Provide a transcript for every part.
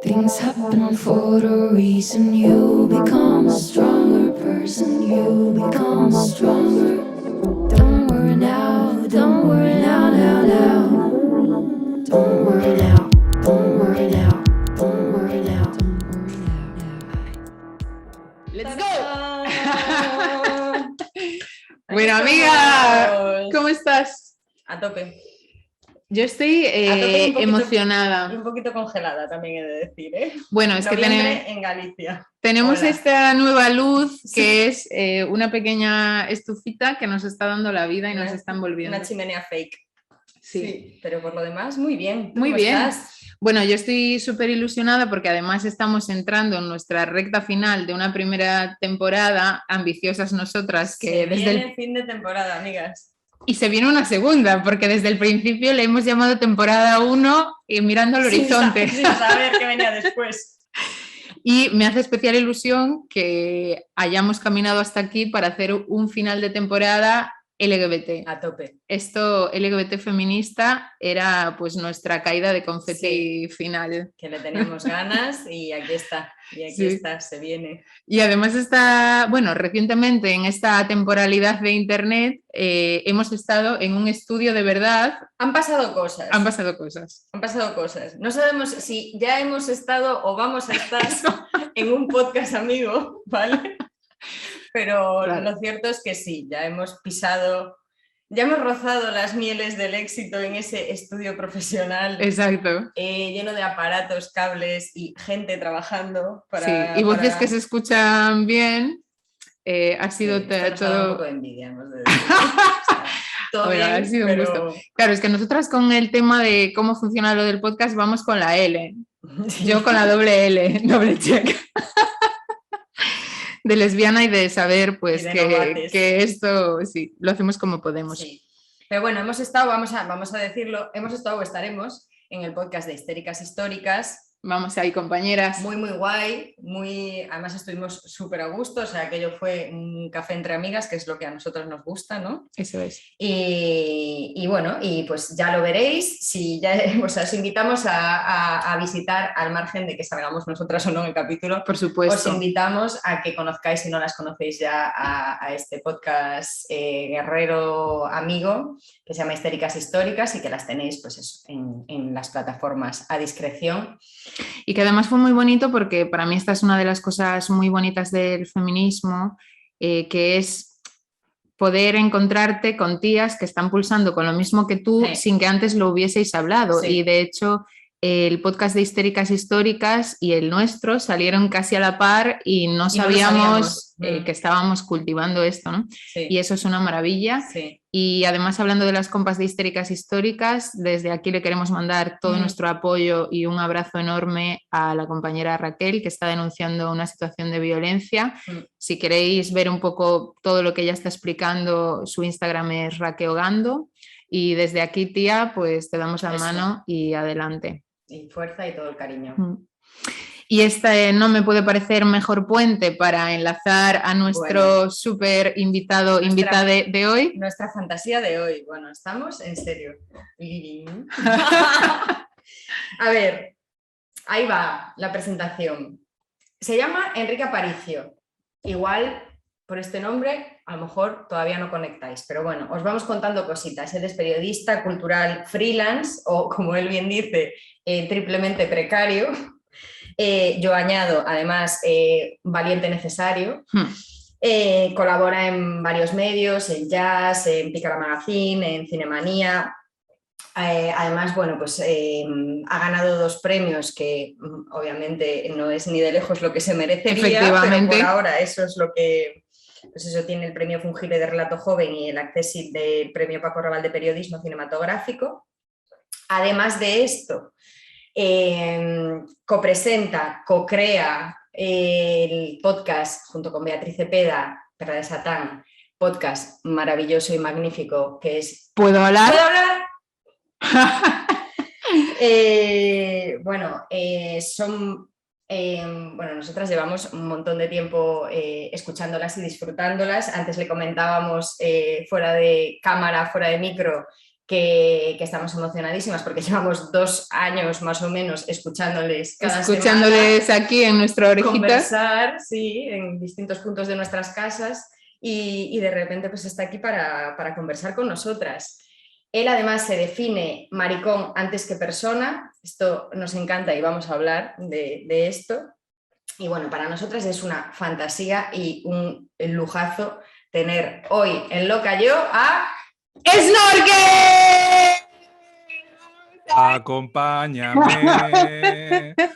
Things happen for a reason. You become a stronger person. You become stronger. Don't worry now. Don't worry now, now, now. Don't worry now. Don't worry now. Don't worry now. Don't worry now. ¡Let's go! Bueno, amiga, ¿cómo estás? A tope. Yo estoy emocionada. Y un poquito congelada, también he de decir, ¿eh? Bueno, es que en Galicia. tenemos Hola. esta nueva luz que es una pequeña estufita que nos está dando la vida y nos está envolviendo. Una chimenea fake. Sí. Pero por lo demás, muy bien. ¿Tú Muy cómo bien. estás? Bueno, yo estoy súper ilusionada porque además estamos entrando en nuestra recta final de una primera temporada, ambiciosas nosotras, que Se desde viene fin de temporada, amigas. Y se viene una segunda, porque desde el principio le hemos llamado temporada 1 y mirando al horizonte. Sin saber qué venía después. Y me hace especial ilusión que hayamos caminado hasta aquí para hacer un final de temporada LGBT. A tope. Esto LGBT feminista era pues nuestra caída de confeti final. Que le teníamos ganas y aquí está. Y aquí Sí. está, se viene. Y además está, bueno, recientemente en esta temporalidad de internet hemos estado en un estudio de verdad. Han pasado cosas. Han pasado cosas. Han pasado cosas. No sabemos si ya hemos estado o vamos a estar en un podcast amigo, ¿vale? Pero Claro. Lo cierto es que sí, ya hemos pisado, ya hemos rozado las mieles del éxito en ese estudio profesional Exacto. lleno de aparatos, cables y gente trabajando para... Sí, y voces que se escuchan bien. Ha sido esto nos da un todo... poco de envidia, hemos de decir. O sea, todo Bueno, bien, ha sido un pero... gusto. Claro, es que nosotras con el tema de cómo funciona lo del podcast vamos con la L. Yo con la doble L, doble check. De lesbiana y de saber pues Y de novates. que esto sí, lo hacemos como podemos. Sí. Pero bueno, hemos estado, vamos a decirlo, hemos estado o estaremos en el podcast de Histéricas Históricas. Vamos ahí, compañeras. Muy, muy guay, además estuvimos súper a gusto, o sea, aquello fue un café entre amigas, que es lo que a nosotros nos gusta, ¿no? Eso es. Y bueno, y pues ya lo veréis, si ya, o sea, os invitamos a visitar, al margen de que salgamos nosotras o no en el capítulo, Por supuesto. os invitamos a que conozcáis, si no las conocéis ya, a este podcast guerrero amigo, que se llama Histéricas Históricas y que las tenéis pues eso, en las plataformas a discreción. Y que además fue muy bonito porque para mí esta es una de las cosas muy bonitas del feminismo, que es poder encontrarte con tías que están pulsando con lo mismo que tú sin que antes lo hubieseis hablado. Sí. Y de hecho el podcast de Histéricas Históricas y el nuestro salieron casi a la par y no sabíamos que estábamos cultivando esto, ¿no? Sí. Y eso es una maravilla. Sí. Y además, hablando de las compas de Histéricas Históricas, desde aquí le queremos mandar todo nuestro apoyo y un abrazo enorme a la compañera Raquel, que está denunciando una situación de violencia. Si queréis ver un poco todo lo que ella está explicando, su Instagram es raqueogando. Y desde aquí, tía, pues te damos la mano y adelante. Y fuerza y todo el cariño. Y este no me puede parecer mejor puente para enlazar a nuestro súper invitado, invitada de hoy. Nuestra fantasía de hoy. Bueno, estamos en serio. A ver, ahí va la presentación. Se llama Enrique Aparicio. Igual por este nombre a lo mejor todavía no conectáis, pero bueno, os vamos contando cositas. Él es periodista cultural freelance o, como él bien dice, triplemente precario. Yo añado, además, valiente necesario. Colabora en varios medios, en Jazz, en Pícara Magazine, en Cinemanía. Además, bueno, pues ha ganado 2 premios que obviamente no es ni de lejos lo que se merecería, pero por ahora eso es lo que... Pues eso, tiene el premio Fungible de Relato Joven y el Accessit del premio Paco Raval de Periodismo Cinematográfico. Además de esto, copresenta, co-crea el podcast junto con Beatriz Cepeda, Perra de Satán, podcast maravilloso y magnífico que es ¿Puedo hablar? ¿Puedo hablar? Bueno, nosotras llevamos un montón de tiempo escuchándolas y disfrutándolas. Antes le comentábamos fuera de cámara, fuera de micro, que estamos emocionadísimas porque llevamos 2 años más o menos escuchándoles cada Escuchándoles semana aquí en nuestra orejita. conversar, sí, en distintos puntos de nuestras casas y de repente pues está aquí para conversar con nosotras. Él además se define maricón antes que persona, esto nos encanta y vamos a hablar de esto. Y bueno, para nosotras es una fantasía y un lujazo tener hoy en Loca Yo a ¡Snorkel! Acompáñame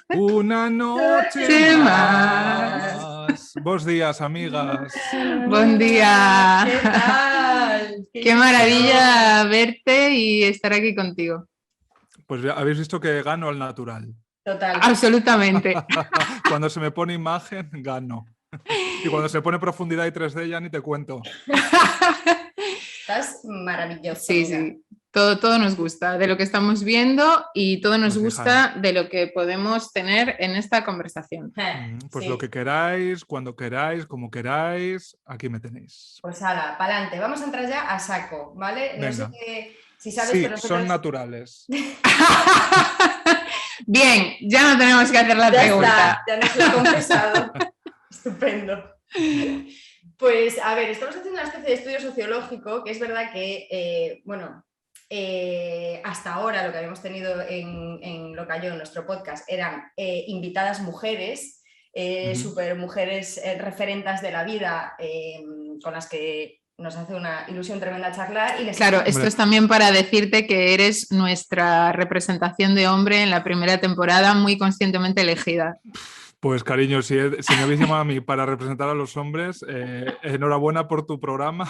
una noche más. Bos días, amigas. Buen día. ¿Qué tal? Qué maravilla verte y estar aquí contigo. Pues ya habéis visto que gano al natural. Total. Absolutamente. Cuando se me pone imagen, gano. Y cuando se pone profundidad y 3D ya ni te cuento. Estás maravilloso. Sí, sí. Todo nos gusta de lo que estamos viendo y todo nos Pues gusta de lo que podemos tener en esta conversación. Pues Sí. lo que queráis, cuando queráis, como queráis, aquí me tenéis. Pues hala, pa'lante. Vamos a entrar ya a saco, ¿vale? No Venga. sé si sabes, Sí, pero nosotros... son naturales. Bien, ya no tenemos que hacer la Ya pregunta. está, ya nos lo he confesado. Estupendo. Pues a ver, estamos haciendo una especie de estudio sociológico, que es verdad que, hasta ahora lo que habíamos tenido en Loca Yo, en nuestro podcast, eran invitadas mujeres, super mujeres referentas de la vida, con las que nos hace una ilusión tremenda charlar. Y Claro, esto es también para decirte que eres nuestra representación de hombre en la primera temporada, muy conscientemente elegida. Pues cariño, si me habéis llamado a mí para representar a los hombres, enhorabuena por tu programa,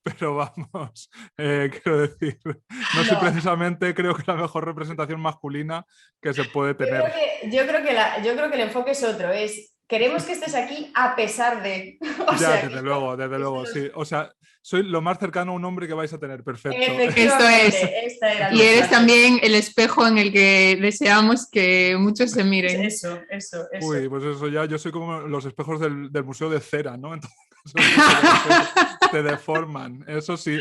pero vamos, quiero decir, no soy precisamente, creo que la mejor representación masculina que se puede tener. Yo creo que el enfoque es otro, es queremos que estés aquí a pesar de... Desde luego, sí. O sea, soy lo más cercano a un hombre que vais a tener, perfecto. Esto es. Y eres también el espejo en el que deseamos que muchos se miren. Eso. Uy, pues eso ya, yo soy como los espejos del Museo de Cera, ¿no? Entonces, te deforman. Eso sí,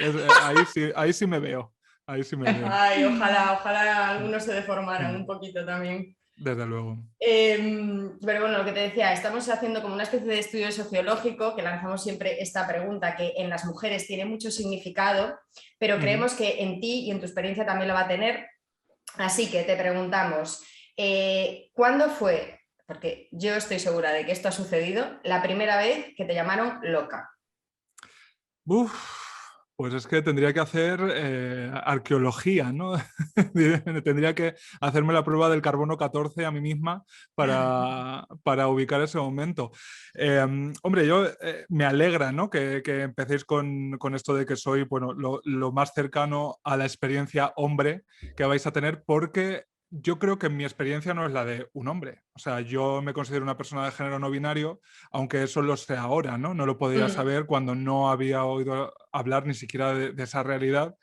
ahí sí me veo. Ahí sí me veo. Ay, ojalá algunos se deformaran un poquito también. Desde luego. Pero bueno, lo que te decía, estamos haciendo como una especie de estudio sociológico que lanzamos siempre esta pregunta que en las mujeres tiene mucho significado, pero creemos que en ti y en tu experiencia también lo va a tener. Así que te preguntamos, ¿cuándo fue, porque yo estoy segura de que esto ha sucedido, la primera vez que te llamaron loca? Pues es que tendría que hacer arqueología, ¿no? Tendría que hacerme la prueba del carbono 14 a mí misma para ubicar ese momento. Hombre, yo me alegra, ¿no? que empecéis con esto de que soy, bueno, lo más cercano a la experiencia hombre que vais a tener, porque yo creo que mi experiencia no es la de un hombre. O sea, yo me considero una persona de género no binario, aunque eso lo sé ahora, ¿no? No lo podía saber cuando no había oído hablar ni siquiera de esa realidad.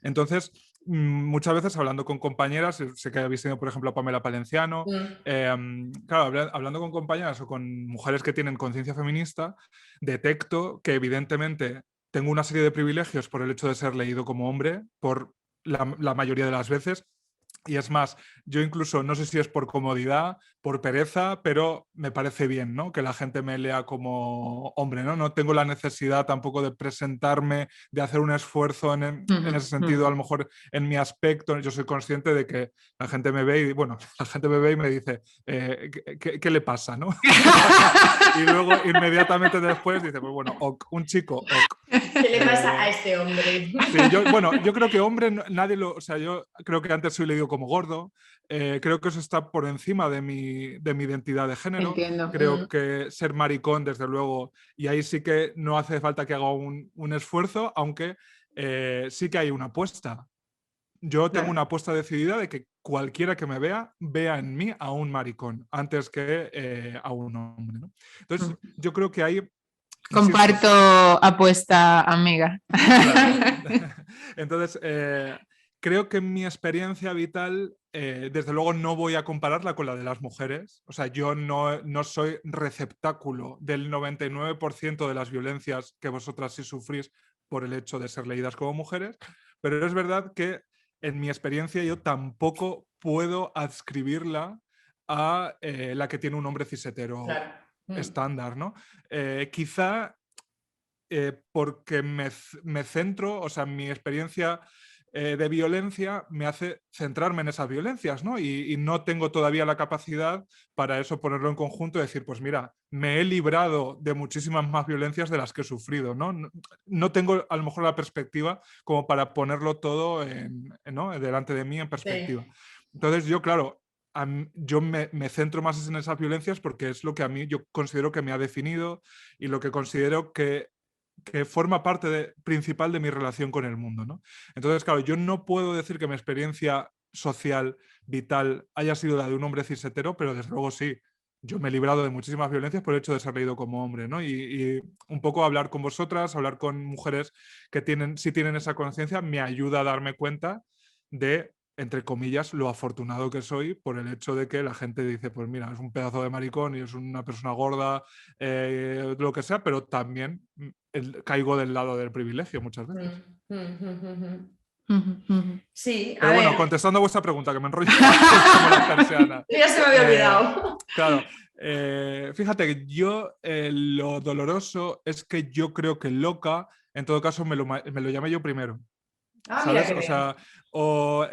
Entonces, muchas veces hablando con compañeras, sé que habéis tenido, por ejemplo, a Pamela Palenciano, claro, hablando con compañeras o con mujeres que tienen conciencia feminista, detecto que evidentemente tengo una serie de privilegios por el hecho de ser leído como hombre, por la mayoría de las veces. Y es más, yo incluso, no sé si es por comodidad, por pereza, pero me parece bien, ¿no? Que la gente me lea como hombre, ¿no? No tengo la necesidad tampoco de presentarme, de hacer un esfuerzo en ese sentido, a lo mejor en mi aspecto. Yo soy consciente de que la gente me ve y, bueno, la gente me ve y me dice, ¿qué le pasa, no? Y luego inmediatamente después dice, pues bueno, un chico, ¿Qué le pasa a este hombre? Sí, yo creo que hombre nadie lo... O sea, yo creo que antes soy leído como gordo. Creo que eso está por encima de mi identidad de género. Entiendo. Creo que ser maricón, desde luego, y ahí sí que no hace falta que haga un esfuerzo, aunque sí que hay una apuesta. Yo tengo una apuesta decidida de que cualquiera que me vea en mí a un maricón antes que a un hombre, ¿no? Entonces, yo creo que hay... Comparto apuesta, amiga. Claro. Entonces, creo que mi experiencia vital, desde luego no voy a compararla con la de las mujeres. O sea, yo no soy receptáculo del 99% de las violencias que vosotras sí sufrís, por el hecho de ser leídas como mujeres, pero es verdad que en mi experiencia yo tampoco puedo adscribirla a la que tiene un hombre cis-hetero Claro. estándar, ¿no? Quizá porque me centro, o sea, mi experiencia de violencia me hace centrarme en esas violencias, ¿no? Y no tengo todavía la capacidad para eso ponerlo en conjunto y decir, pues mira, me he librado de muchísimas más violencias de las que he sufrido, ¿no? No tengo a lo mejor la perspectiva como para ponerlo todo ¿no? delante de mí en perspectiva. Sí. Entonces yo, claro, yo me centro más en esas violencias porque es lo que a mí yo considero que me ha definido y lo que considero que forma parte principal de mi relación con el mundo, ¿no? Entonces, claro, yo no puedo decir que mi experiencia social, vital, haya sido la de un hombre cis-hetero, pero desde luego sí. Yo me he librado de muchísimas violencias por el hecho de ser leído como hombre, ¿no? Y un poco hablar con vosotras, hablar con mujeres que sí tienen esa conciencia, me ayuda a darme cuenta de, entre comillas, lo afortunado que soy por el hecho de que la gente dice, pues mira, es un pedazo de maricón y es una persona gorda, lo que sea, pero también caigo del lado del privilegio muchas veces. Sí, pero bueno, ver. Contestando a vuestra pregunta, que me enrollo como la persiana. Ya se me había olvidado. Claro, fíjate que yo lo doloroso es que yo creo que loca, en todo caso, me lo llamé yo primero. ¿Sabes? O sea, o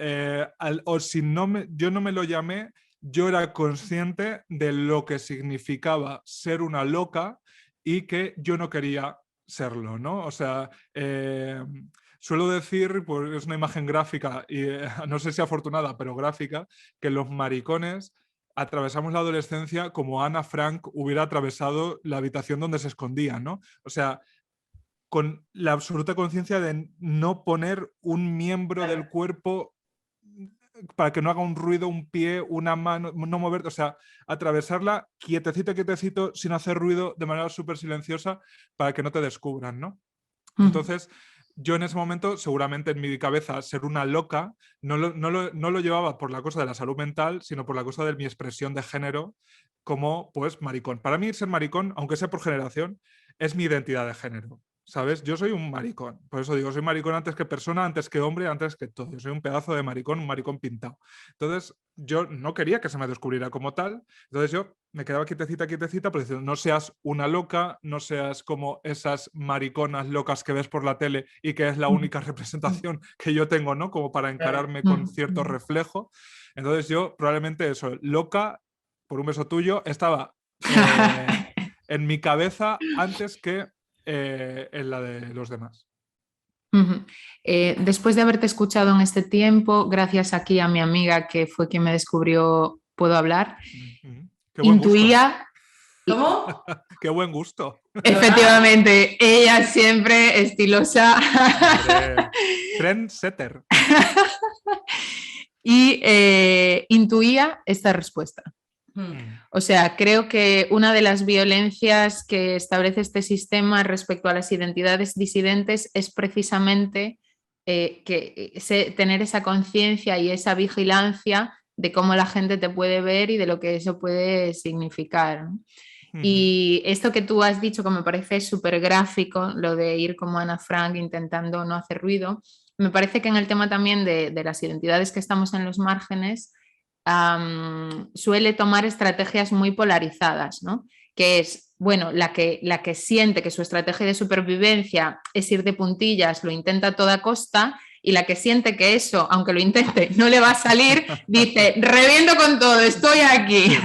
si yo no me lo llamé, yo era consciente de lo que significaba ser una loca y que yo no quería serlo, ¿no? O sea, suelo decir, pues es una imagen gráfica y no sé si afortunada, pero gráfica, que los maricones atravesamos la adolescencia como Ana Frank hubiera atravesado la habitación donde se escondía, ¿no? O sea, con la absoluta conciencia de no poner un miembro del cuerpo para que no haga un ruido, un pie, una mano, no mover, o sea, atravesarla quietecito, sin hacer ruido, de manera súper silenciosa, para que no te descubran, ¿no? Entonces, yo en ese momento, seguramente en mi cabeza, ser una loca, no lo llevaba por la cosa de la salud mental, sino por la cosa de mi expresión de género como, pues, maricón. Para mí, ser maricón, aunque sea por generación, es mi identidad de género. ¿Sabes? Yo soy un maricón. Por eso digo, soy maricón antes que persona, antes que hombre, antes que todo. Yo soy un pedazo de maricón, un maricón pintado. Entonces, yo no quería que se me descubriera como tal. Entonces yo me quedaba quietecita, pero diciendo, no seas una loca, no seas como esas mariconas locas que ves por la tele y que es la única representación que yo tengo, ¿no? Como para encararme con cierto reflejo. Entonces yo probablemente eso, loca, por un beso tuyo, estaba en mi cabeza antes que en la de los demás. Después de haberte escuchado en este tiempo, gracias aquí a mi amiga que fue quien me descubrió Puedo Hablar, intuía... Gusto. ¿Cómo? ¡Qué buen gusto! Efectivamente, ella siempre estilosa. Trendsetter. Y intuía esta respuesta. O sea, creo que una de las violencias que establece este sistema respecto a las identidades disidentes es precisamente tener esa conciencia y esa vigilancia de cómo la gente te puede ver y de lo que eso puede significar, ¿no? Y esto que tú has dicho, que me parece súper gráfico, lo de ir como Ana Frank intentando no hacer ruido, me parece que en el tema también de las identidades que estamos en los márgenes, suele tomar estrategias muy polarizadas, ¿no? Que es, bueno, la que siente que su estrategia de supervivencia es ir de puntillas, lo intenta a toda costa, y la que siente que eso, aunque lo intente, no le va a salir, dice, reviento con todo, estoy aquí.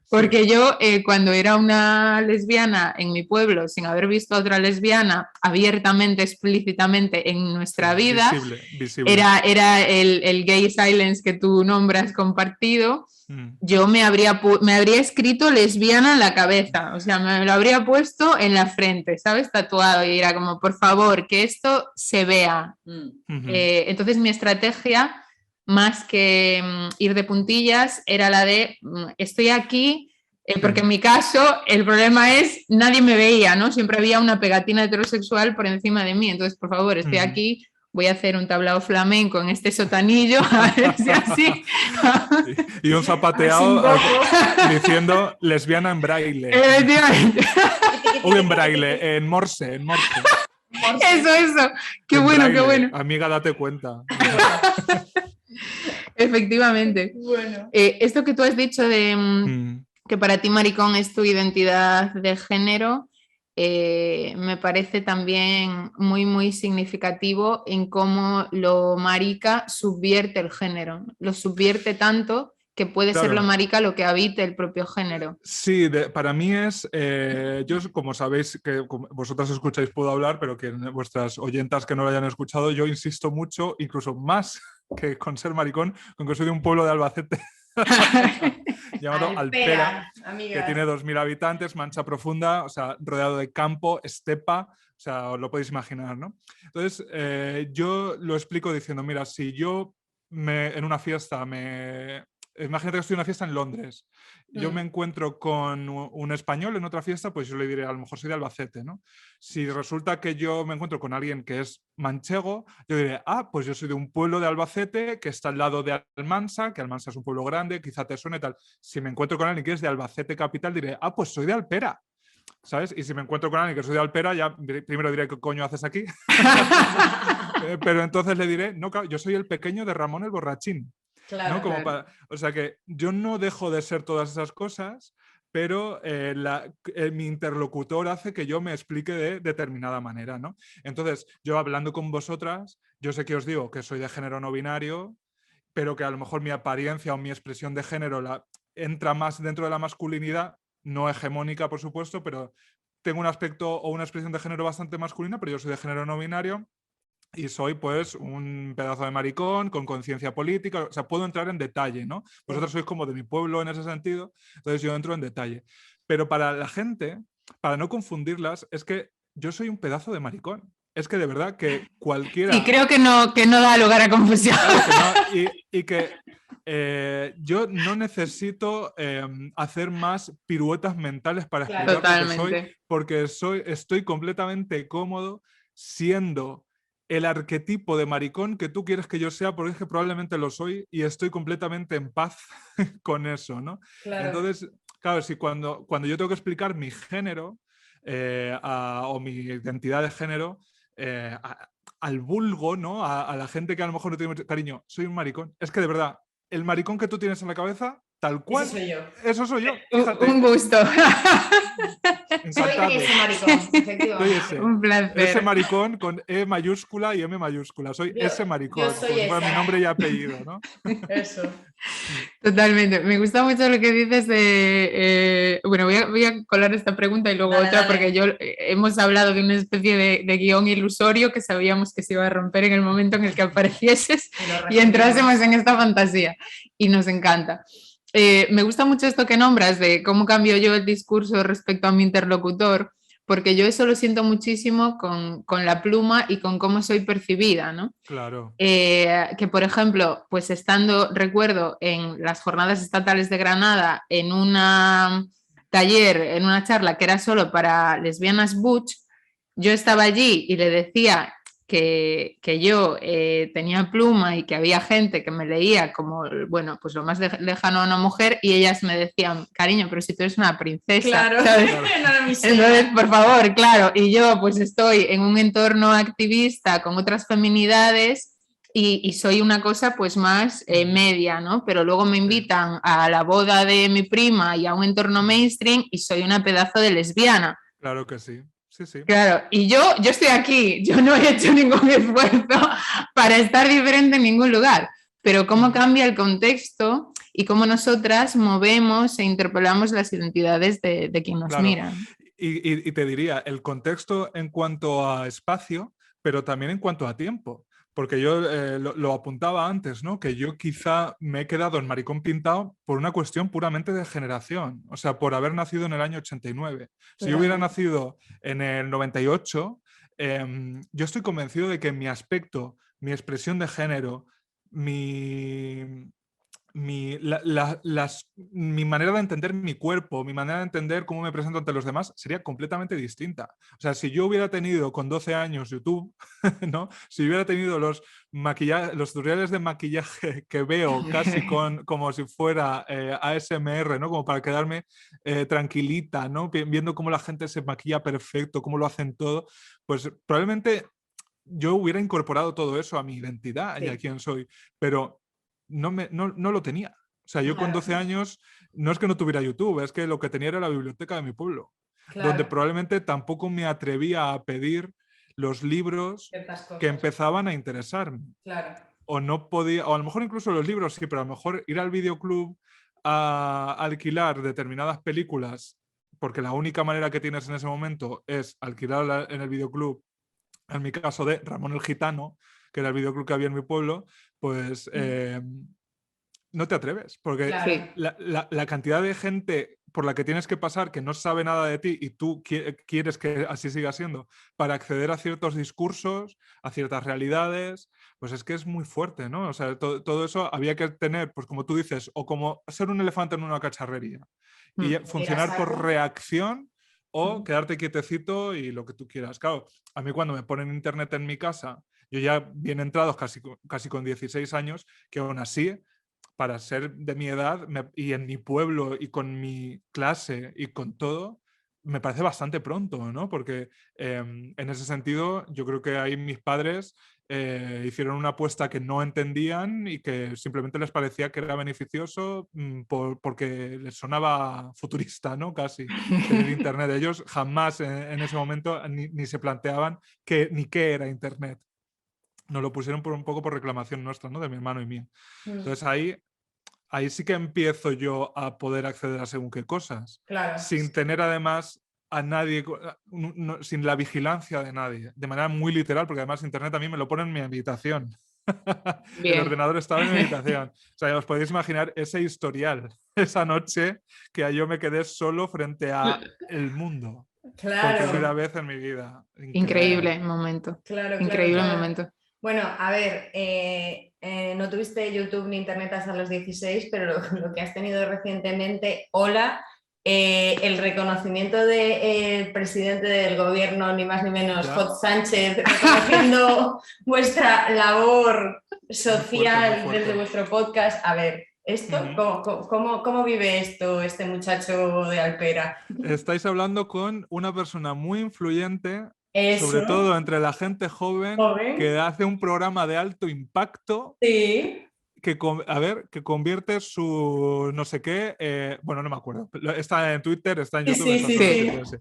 Porque yo, cuando era una lesbiana en mi pueblo, sin haber visto a otra lesbiana abiertamente, explícitamente en nuestra vida, visible. Era el gay silence que tú nombras compartido, yo me habría escrito lesbiana en la cabeza, o sea, me lo habría puesto en la frente, ¿sabes? Tatuado, y era como, por favor, que esto se vea. Entonces mi estrategia, más que ir de puntillas, era la de estoy aquí, porque en mi caso el problema es nadie me veía, ¿no? Siempre había una pegatina heterosexual por encima de mí, entonces por favor, estoy aquí, voy a hacer un tablao flamenco en este sotanillo, a ver si así. Y un zapateado diciendo lesbiana en braille. Efectivamente. O en braille, en morse, Eso. Qué En bueno, qué braille. bueno. Amiga, date cuenta. Efectivamente. Bueno. Esto que tú has dicho de Mm. que para ti maricón es tu identidad de género, me parece también muy, muy significativo en cómo lo marica subvierte el género. Lo subvierte tanto que puede ser lo Claro. marica lo que habite el propio género. Sí, para mí es, yo como sabéis que vosotras escucháis Puedo Hablar, pero que vuestras oyentas que no lo hayan escuchado, yo insisto mucho, incluso más que con ser maricón, con que soy de un pueblo de Albacete llamado Alpera, que amigas. tiene 2.000 habitantes, Mancha Profunda, o sea, rodeado de campo, estepa, o sea, os lo podéis imaginar, ¿no? Entonces, yo lo explico diciendo, mira, si yo en una fiesta imagínate que estoy en una fiesta en Londres. Yo me encuentro con un español en otra fiesta, pues yo le diré, a lo mejor soy de Albacete, ¿no? Si resulta que yo me encuentro con alguien que es manchego, yo diré, pues yo soy de un pueblo de Albacete que está al lado de Almansa, que Almansa es un pueblo grande, quizá te suene tal. Si me encuentro con alguien que es de Albacete capital, diré, pues soy de Alpera. ¿Sabes? Y si me encuentro con alguien que soy de Alpera, ya primero diré, ¿qué coño haces aquí? Pero entonces le diré, no, yo soy el pequeño de Ramón el Borrachín. Claro, ¿no? Como claro. o sea que yo no dejo de ser todas esas cosas, pero mi interlocutor hace que yo me explique de determinada manera, ¿no? Entonces, yo hablando con vosotras, yo sé que os digo que soy de género no binario, pero que a lo mejor mi apariencia o mi expresión de género entra más dentro de la masculinidad, no hegemónica, por supuesto, pero tengo un aspecto o una expresión de género bastante masculina, pero yo soy de género no binario. Y soy pues un pedazo de maricón con conciencia política, o sea, puedo entrar en detalle, ¿no? Vosotros sois como de mi pueblo en ese sentido, entonces yo entro en detalle. Pero para la gente, para no confundirlas, es que yo soy un pedazo de maricón. Es que de verdad que cualquiera... Sí, creo que no da lugar a confusión. Claro que no, y que yo no necesito hacer más piruetas mentales para explicar lo que soy, porque estoy completamente cómodo siendo el arquetipo de maricón que tú quieres que yo sea, porque es que probablemente lo soy y estoy completamente en paz con eso, ¿no? Claro. Entonces, claro, si cuando yo tengo que explicar mi género o mi identidad de género al vulgo, ¿no? A la gente que a lo mejor no tiene mucho cariño, soy un maricón. Es que de verdad, el maricón que tú tienes en la cabeza, tal cual, eso soy yo. Fíjate. Un gusto. Soy ese maricón, efectivamente. Un placer. Ese maricón con E mayúscula y M mayúscula. Soy ese maricón. Yo soy mi nombre y apellido, ¿no? Eso. Totalmente. Me gusta mucho lo que dices de... bueno, voy a colar esta pregunta y luego otra, porque hemos hablado de una especie de guión ilusorio que sabíamos que se iba a romper en el momento en el que aparecieses y entrásemos en esta fantasía. Y nos encanta. Me gusta mucho esto que nombras de cómo cambio yo el discurso respecto a mi interlocutor, porque yo eso lo siento muchísimo con la pluma y con cómo soy percibida, ¿no? Claro. Que, por ejemplo, pues estando, recuerdo, en las jornadas estatales de Granada, en un taller, en una charla que era solo para lesbianas butch, yo estaba allí y le decía que yo tenía pluma y que había gente que me leía como, bueno, pues lo más lejano a una mujer, y ellas me decían, cariño, pero si tú eres una princesa, claro, ¿sabes? Claro. Entonces, por favor, claro, y yo pues estoy en un entorno activista con otras feminidades y soy una cosa pues más media, ¿no? Pero luego me invitan a la boda de mi prima y a un entorno mainstream y soy una pedazo de lesbiana. Claro que sí. Sí, sí. Claro, y yo estoy aquí, yo no he hecho ningún esfuerzo para estar diferente en ningún lugar, pero cómo cambia el contexto y cómo nosotras movemos e interpelamos las identidades de quien nos mira. Y te diría, el contexto en cuanto a espacio, pero también en cuanto a tiempo. Porque yo lo apuntaba antes, ¿no? Que yo quizá me he quedado en maricón pintado por una cuestión puramente de generación. O sea, por haber nacido en el año 89. Si yo hubiera nacido en el 98, yo estoy convencido de que mi aspecto, mi expresión de género, mi mi manera de entender mi cuerpo, mi manera de entender cómo me presento ante los demás sería completamente distinta. O sea, si yo hubiera tenido con 12 años YouTube, ¿no? Si hubiera tenido los tutoriales de maquillaje que veo casi como si fuera ASMR, ¿no? Como para quedarme tranquilita, ¿no? Viendo cómo la gente se maquilla perfecto, cómo lo hacen todo, pues probablemente yo hubiera incorporado todo eso a mi identidad y a quién soy, pero no lo tenía. O sea, yo con 12 años no es que no tuviera YouTube, es que lo que tenía era la biblioteca de mi pueblo, donde probablemente tampoco me atrevía a pedir los libros que empezaban a interesarme. O no podía, o a lo mejor incluso los libros sí, pero a lo mejor ir al videoclub a alquilar determinadas películas, porque la única manera que tienes en ese momento es alquilarla en el videoclub, en mi caso de Ramón el Gitano, que era el videoclub que había en mi pueblo, pues no te atreves, porque la cantidad de gente por la que tienes que pasar que no sabe nada de ti y tú quieres que así siga siendo, para acceder a ciertos discursos, a ciertas realidades, pues es que es muy fuerte, ¿no? O sea, todo eso había que tener, pues como tú dices, o como ser un elefante en una cacharrería y funcionar por reacción o quedarte quietecito y lo que tú quieras. Claro, a mí cuando me ponen internet en mi casa, yo ya bien entrados casi con 16 años, que aún así, para ser de mi edad y en mi pueblo y con mi clase y con todo, me parece bastante pronto, ¿no? Porque en ese sentido yo creo que ahí mis padres hicieron una apuesta que no entendían y que simplemente les parecía que era beneficioso porque les sonaba futurista, ¿no? Casi tener internet. Ellos jamás en ese momento ni se planteaban ni qué era internet. Nos lo pusieron un poco por reclamación nuestra, ¿no? De mi hermano y mía. Entonces ahí sí que empiezo yo a poder acceder a según qué cosas, sin tener además a nadie, sin la vigilancia de nadie, de manera muy literal, porque además internet a mí me lo pone en mi habitación. El ordenador estaba en mi habitación. O sea, ya os podéis imaginar ese historial, esa noche que yo me quedé solo frente a el mundo. Por primera vez en mi vida. Increíble momento. Increíble momento. Bueno, a ver, no tuviste YouTube ni Internet hasta los 16, pero lo que has tenido recientemente, hola, el reconocimiento del presidente del gobierno, ni más ni menos, José Sánchez, reconociendo vuestra labor social muy fuerte. Desde vuestro podcast. A ver, ¿esto? ¿Cómo vive esto este muchacho de Alpera? Estáis hablando con una persona muy influyente, sobre todo entre la gente joven, que hace un programa de alto impacto que convierte su no sé qué, bueno, no me acuerdo, está en Twitter, está en YouTube,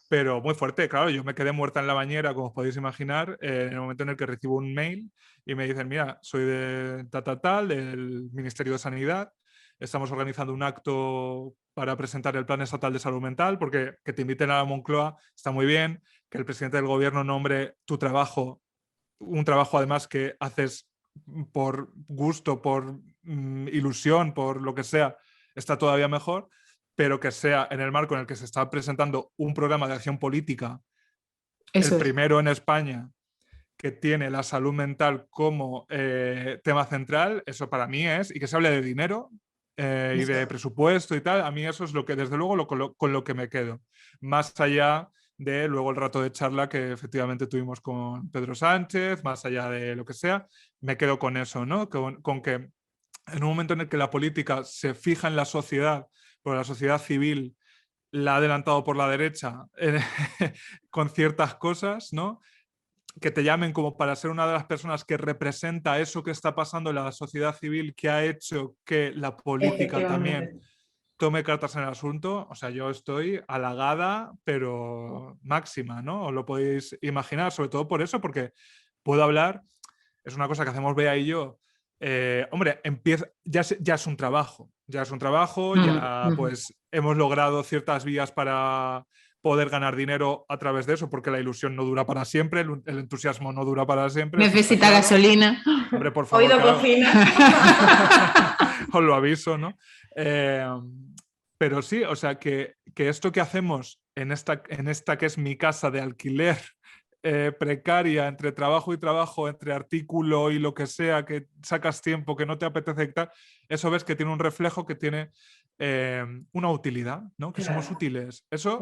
pero muy fuerte, claro, yo me quedé muerta en la bañera, como os podéis imaginar, en el momento en el que recibo un mail y me dicen, mira, soy de tal, del Ministerio de Sanidad, estamos organizando un acto para presentar el Plan Estatal de Salud Mental, porque que te inviten a la Moncloa está muy bien, que el presidente del gobierno nombre tu trabajo, un trabajo además que haces por gusto, por ilusión, por lo que sea, está todavía mejor, pero que sea en el marco en el que se está presentando un programa de acción política, el primero en España, que tiene la salud mental como tema central, eso para mí es, y que se hable de dinero y de presupuesto y tal, a mí eso es lo que, desde luego, con lo que me quedo. Más allá de luego el rato de charla que efectivamente tuvimos con Pedro Sánchez, más allá de lo que sea, me quedo con eso, ¿no? Con que en un momento en el que la política se fija en la sociedad, porque la sociedad civil la ha adelantado por la derecha con ciertas cosas, ¿no? Que te llamen como para ser una de las personas que representa eso que está pasando en la sociedad civil, que ha hecho que la política también tome cartas en el asunto. O sea, yo estoy halagada, pero máxima, ¿no? Os lo podéis imaginar, sobre todo por eso, porque puedo hablar, es una cosa que hacemos Bea y yo, hombre, ya es un trabajo, ya pues hemos logrado ciertas vías para poder ganar dinero a través de eso, porque la ilusión no dura para siempre, el entusiasmo no dura para siempre. Necesita gasolina. Hombre, por favor. Oído cocina. Os lo aviso, ¿no? Pero sí, o sea, que esto que hacemos en esta que es mi casa de alquiler, precaria entre trabajo y trabajo, entre artículo y lo que sea, que sacas tiempo, que no te apetece y tal, eso ves que tiene un reflejo que tiene una utilidad, ¿no? Que somos útiles. Eso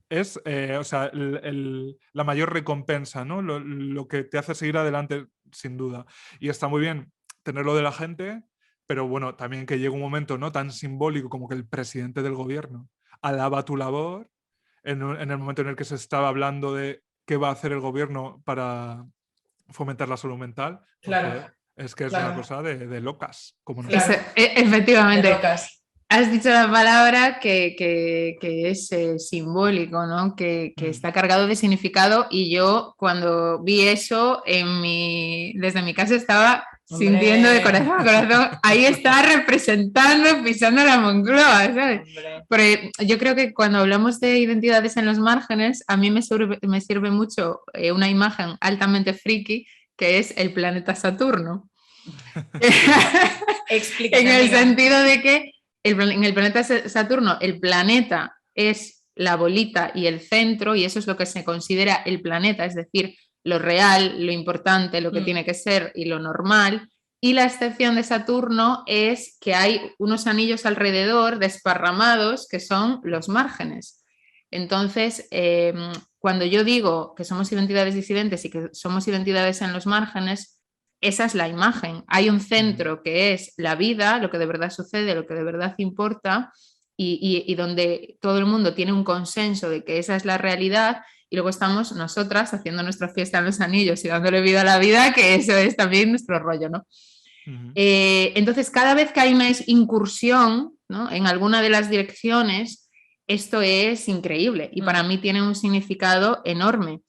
es o sea, la mayor recompensa, ¿no? Lo que te hace seguir adelante, sin duda. Y está muy bien tenerlo de la gente, pero bueno, también que llegue un momento no tan simbólico como que el presidente del gobierno alaba tu labor en el momento en el que se estaba hablando de qué va a hacer el gobierno para fomentar la salud mental. Pues, Claro, joder, es que es claro. una cosa de locas. Como no Claro. Efectivamente. De locas. Has dicho la palabra que es simbólico, ¿no? Que está cargado de significado, y yo cuando vi eso desde mi casa estaba sintiendo de corazón a corazón, ahí está representando, pisando la Moncloa, ¿sabes? Hombre. Porque yo creo que cuando hablamos de identidades en los márgenes, a mí me sirve mucho una imagen altamente friki, que es el planeta Saturno. Explícate, En el amiga. sentido de que en el planeta Saturno el planeta es la bolita y el centro, y eso es lo que se considera el planeta, es decir, lo real, lo importante, lo que tiene que ser y lo normal. Y la excepción de Saturno es que hay unos anillos alrededor desparramados que son los márgenes. Entonces, cuando yo digo que somos identidades disidentes y que somos identidades en los márgenes, esa es la imagen. Hay un centro que es la vida, lo que de verdad sucede, lo que de verdad importa, y donde todo el mundo tiene un consenso de que esa es la realidad, y luego estamos nosotras haciendo nuestra fiesta en los anillos y dándole vida a la vida, que eso es también nuestro rollo, ¿no? Entonces, cada vez que hay una incursión, ¿no?, en alguna de las direcciones, esto es increíble y para mí tiene un significado enorme.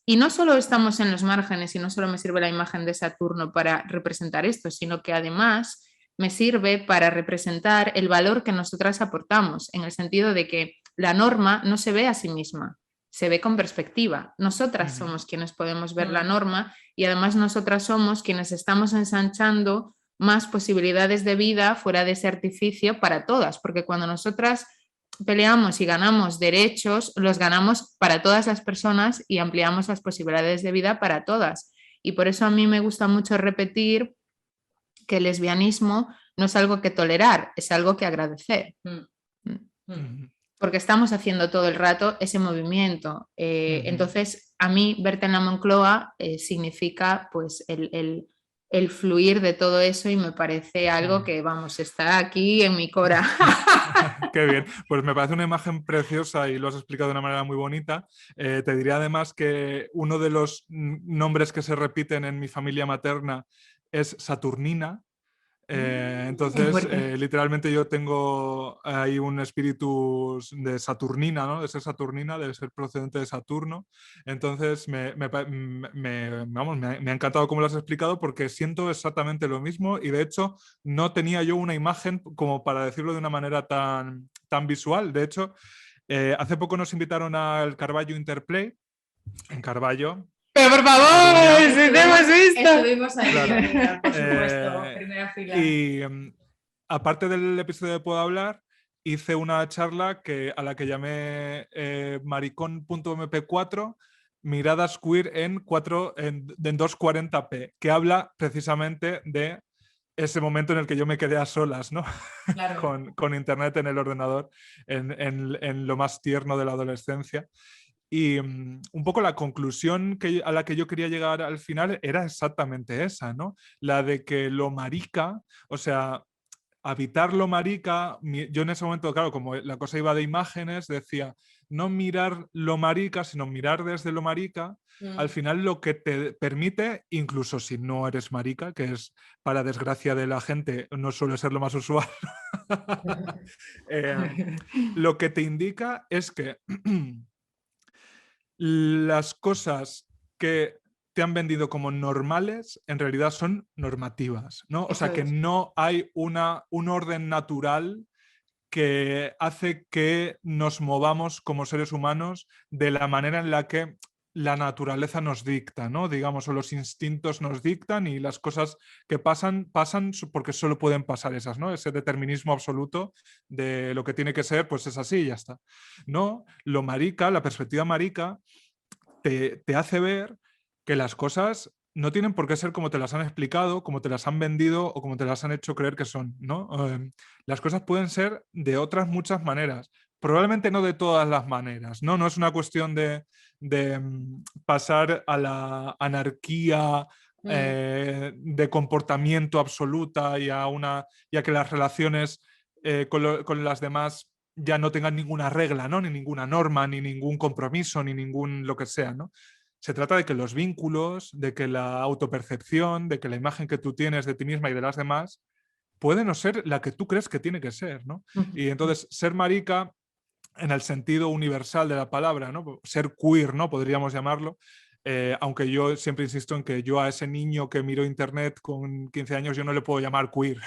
Y no solo estamos en los márgenes y no solo me sirve la imagen de Saturno para representar esto, sino que además me sirve para representar el valor que nosotras aportamos, en el sentido de que la norma no se ve a sí misma, se ve con perspectiva. Nosotras somos quienes podemos ver la norma, y además nosotras somos quienes estamos ensanchando más posibilidades de vida fuera de ese artificio para todas, porque cuando nosotras peleamos y ganamos derechos, los ganamos para todas las personas y ampliamos las posibilidades de vida para todas. Y por eso a mí me gusta mucho repetir que el lesbianismo no es algo que tolerar, es algo que agradecer. Porque estamos haciendo todo el rato ese movimiento. Entonces, a mí verte en la Moncloa significa pues el fluir de todo eso, y me parece algo que, vamos, está aquí en mi cora. Qué bien, pues me parece una imagen preciosa y lo has explicado de una manera muy bonita. Te diría además que uno de los nombres que se repiten en mi familia materna es Saturnina. Entonces, literalmente yo tengo ahí un espíritu de Saturnina, ¿no? De ser Saturnina, de ser procedente de Saturno. Entonces, vamos, me ha encantado cómo lo has explicado, porque siento exactamente lo mismo, y de hecho no tenía yo una imagen como para decirlo de una manera tan visual. De hecho, hace poco nos invitaron al Carballo Interplay, en Carballo. Pero por favor, si te hemos visto. Estuvimos ahí, Claro. amiga, por supuesto, primera fila. Y aparte del episodio de Puedo Hablar, hice una charla a la que llamé maricón.mp4, miradas queer en 240p, que habla precisamente de ese momento en el que yo me quedé a solas, ¿no? Claro. con internet en el ordenador, en lo más tierno de la adolescencia. Y un poco la conclusión a la que yo quería llegar al final era exactamente esa, ¿no? La de que lo marica, o sea, habitar lo marica, yo en ese momento, claro, como la cosa iba de imágenes, decía, no mirar lo marica, sino mirar desde lo marica, al final lo que te permite, incluso si no eres marica, que es, para desgracia de la gente, no suele ser lo más usual, lo que te indica es que las cosas que te han vendido como normales en realidad son normativas, ¿no? O sea, que no hay un orden natural que hace que nos movamos como seres humanos de la manera en la que la naturaleza nos dicta, ¿no? Digamos, o los instintos nos dictan, y las cosas que pasan porque solo pueden pasar esas, ¿no? Ese determinismo absoluto de lo que tiene que ser, pues es así y ya está. No, lo marica, la perspectiva marica, te hace ver que las cosas no tienen por qué ser como te las han explicado, como te las han vendido o como te las han hecho creer que son, ¿no? Las cosas pueden ser de otras muchas maneras. Probablemente no de todas las maneras, ¿no? No es una cuestión de pasar a la anarquía de comportamiento absoluta y a que las relaciones con las demás ya no tengan ninguna regla, ¿no? Ni ninguna norma, ni ningún compromiso, ni ningún lo que sea, ¿no? Se trata de que los vínculos, de que la autopercepción, de que la imagen que tú tienes de ti misma y de las demás puede no ser la que tú crees que tiene que ser, ¿no? Y entonces ser marica en el sentido universal de la palabra, ¿no? Ser queer, ¿no? Podríamos llamarlo. Aunque yo siempre insisto en que yo a ese niño que miró internet con 15 años yo no le puedo llamar queer.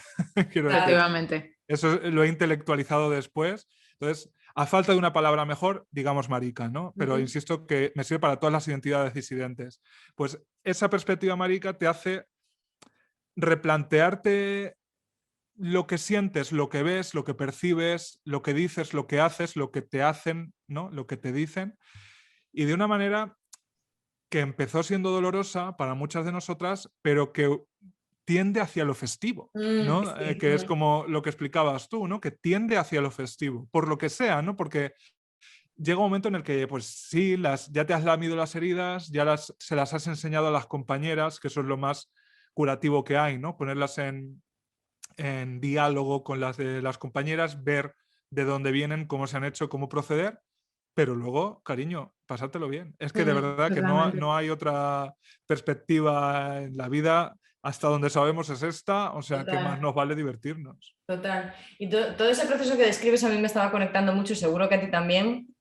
Quiero decir, eso lo he intelectualizado después. Entonces, a falta de una palabra mejor, digamos marica, ¿no? Pero insisto que me sirve para todas las identidades disidentes. Pues esa perspectiva marica te hace replantearte lo que sientes, lo que ves, lo que percibes, lo que dices, lo que haces, lo que te hacen, ¿no? Lo que te dicen. Y de una manera que empezó siendo dolorosa para muchas de nosotras, pero que tiende hacia lo festivo, ¿no? Sí. Que es como lo que explicabas tú, ¿no? Que tiende hacia lo festivo, por lo que sea, ¿no? Porque llega un momento en el que, pues sí, ya te has lamido las heridas, se las has enseñado a las compañeras, que eso es lo más curativo que hay, ¿no? Ponerlas en diálogo con las de las compañeras, ver de dónde vienen, cómo se han hecho, cómo proceder, pero luego, cariño, pásatelo bien. Es que de verdad que no hay otra perspectiva en la vida, hasta donde sabemos es esta, o sea, que más nos vale divertirnos. Total. Y todo ese proceso que describes a mí me estaba conectando mucho, seguro que a ti también,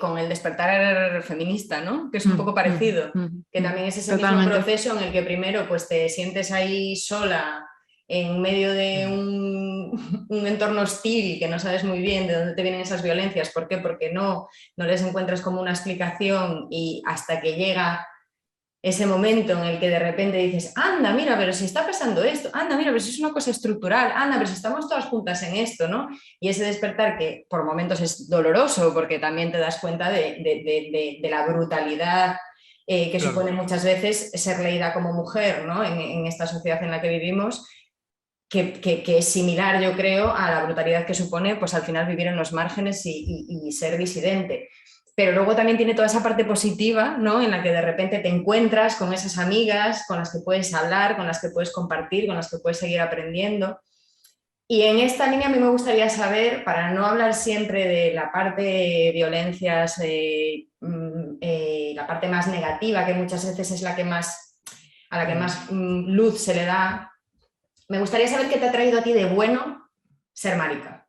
con el despertar feminista, ¿no? Que es un poco parecido, que también es ese mismo proceso en el que primero pues te sientes ahí sola en medio de un entorno hostil que no sabes muy bien de dónde te vienen esas violencias. ¿Por qué? Porque no les encuentras como una explicación, y hasta que llega ese momento en el que de repente dices, anda, mira, pero si está pasando esto, anda, mira, pero si es una cosa estructural, anda, pero si estamos todas juntas en esto, ¿no? Y ese despertar que por momentos es doloroso porque también te das cuenta de la brutalidad que Claro. supone muchas veces ser leída como mujer, ¿no? En esta sociedad en la que vivimos, que es similar, yo creo, a la brutalidad que supone pues al final vivir en los márgenes y ser disidente. Pero luego también tiene toda esa parte positiva, ¿no? En la que de repente te encuentras con esas amigas con las que puedes hablar, con las que puedes compartir, con las que puedes seguir aprendiendo. Y en esta línea a mí me gustaría saber, para no hablar siempre de la parte de violencias, la parte más negativa, que muchas veces es la que más, a la que más luz se le da, me gustaría saber qué te ha traído a ti de bueno ser marica.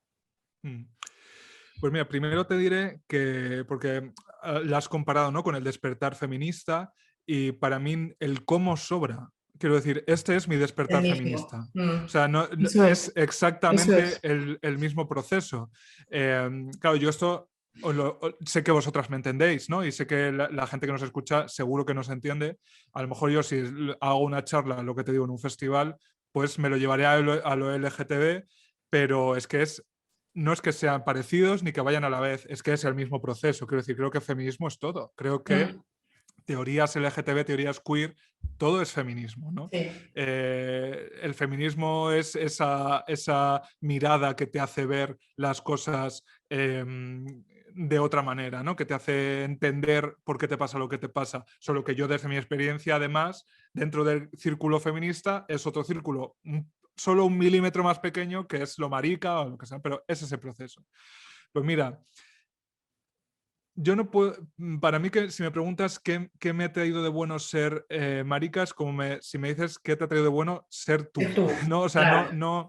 Pues mira, primero te diré que, porque la has comparado, ¿no?, con el despertar feminista, y para mí el cómo sobra. Quiero decir, este es mi despertar feminista. O sea, es exactamente el mismo proceso. Claro, yo esto sé que vosotras me entendéis, ¿no? Y sé que la gente que nos escucha seguro que nos entiende. A lo mejor yo, si hago una charla, lo que te digo, en un festival, pues me lo llevaré a lo LGTB, pero es que no es que sean parecidos ni que vayan a la vez, es que es el mismo proceso. Quiero decir, creo que feminismo es todo. Creo que teorías LGTB, teorías queer, todo es feminismo, ¿no? Sí. El feminismo es esa mirada que te hace ver las cosas de otra manera, ¿no? Que te hace entender por qué te pasa lo que te pasa. Solo que yo, desde mi experiencia, además, dentro del círculo feminista, es otro círculo, solo 1 milímetro más pequeño, que es lo marica o lo que sea, pero es ese proceso. Pues mira, yo no puedo, para mí, que si me preguntas qué me ha traído de bueno ser marica, es como si me dices qué te ha traído de bueno ser tú, ¿no? O sea, claro.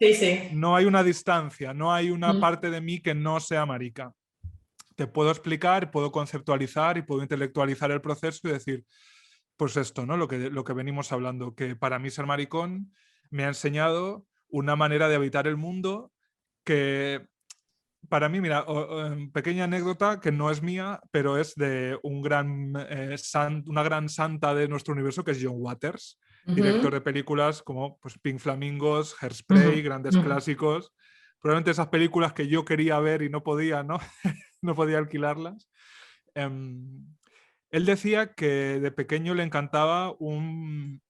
No hay una distancia, no hay una parte de mí que no sea marica. Te puedo explicar, puedo conceptualizar y puedo intelectualizar el proceso y decir, pues esto, ¿no? Lo que venimos hablando, que para mí ser maricón me ha enseñado una manera de habitar el mundo que, para mí, mira, pequeña anécdota que no es mía, pero es de una gran santa de nuestro universo, que es John Waters, director de películas como pues, Pink Flamingos, Hairspray, grandes clásicos. Probablemente esas películas que yo quería ver y no podía, ¿no? No podía alquilarlas. Él decía que de pequeño le encantaba un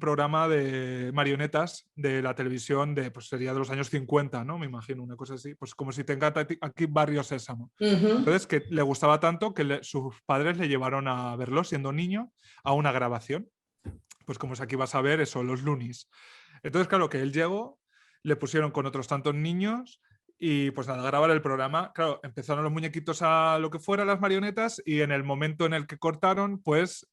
programa de marionetas de la televisión pues sería de los años 50, ¿no? Me imagino, una cosa así. Pues como si te encanta aquí Barrio Sésamo. Entonces, que le gustaba tanto que sus padres le llevaron a verlo, siendo niño, a una grabación. Pues como si aquí vas a ver eso, los Loonies. Entonces, claro, que él llegó, le pusieron con otros tantos niños y pues nada, grabar el programa. Claro, empezaron los muñequitos a lo que fuera, las marionetas, y en el momento en el que cortaron, pues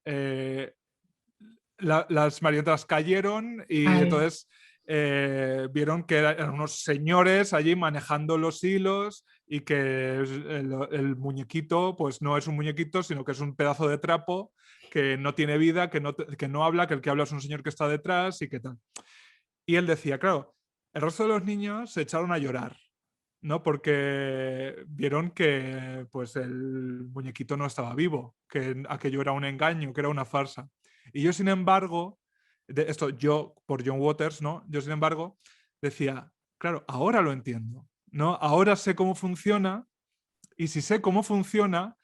las marionetas cayeron y Ay. entonces vieron que eran unos señores allí manejando los hilos y que el muñequito pues no es un muñequito, sino que es un pedazo de trapo que no tiene vida, que no habla, que el que habla es un señor que está detrás y que tal. Y él decía, claro, el resto de los niños se echaron a llorar, ¿no? Porque vieron que pues el muñequito no estaba vivo, que aquello era un engaño, que era una farsa. Y yo, sin embargo, yo por John Waters, ¿no? Yo, sin embargo, decía, claro, ahora lo entiendo, ¿no? Ahora sé cómo funciona, y si sé cómo funciona,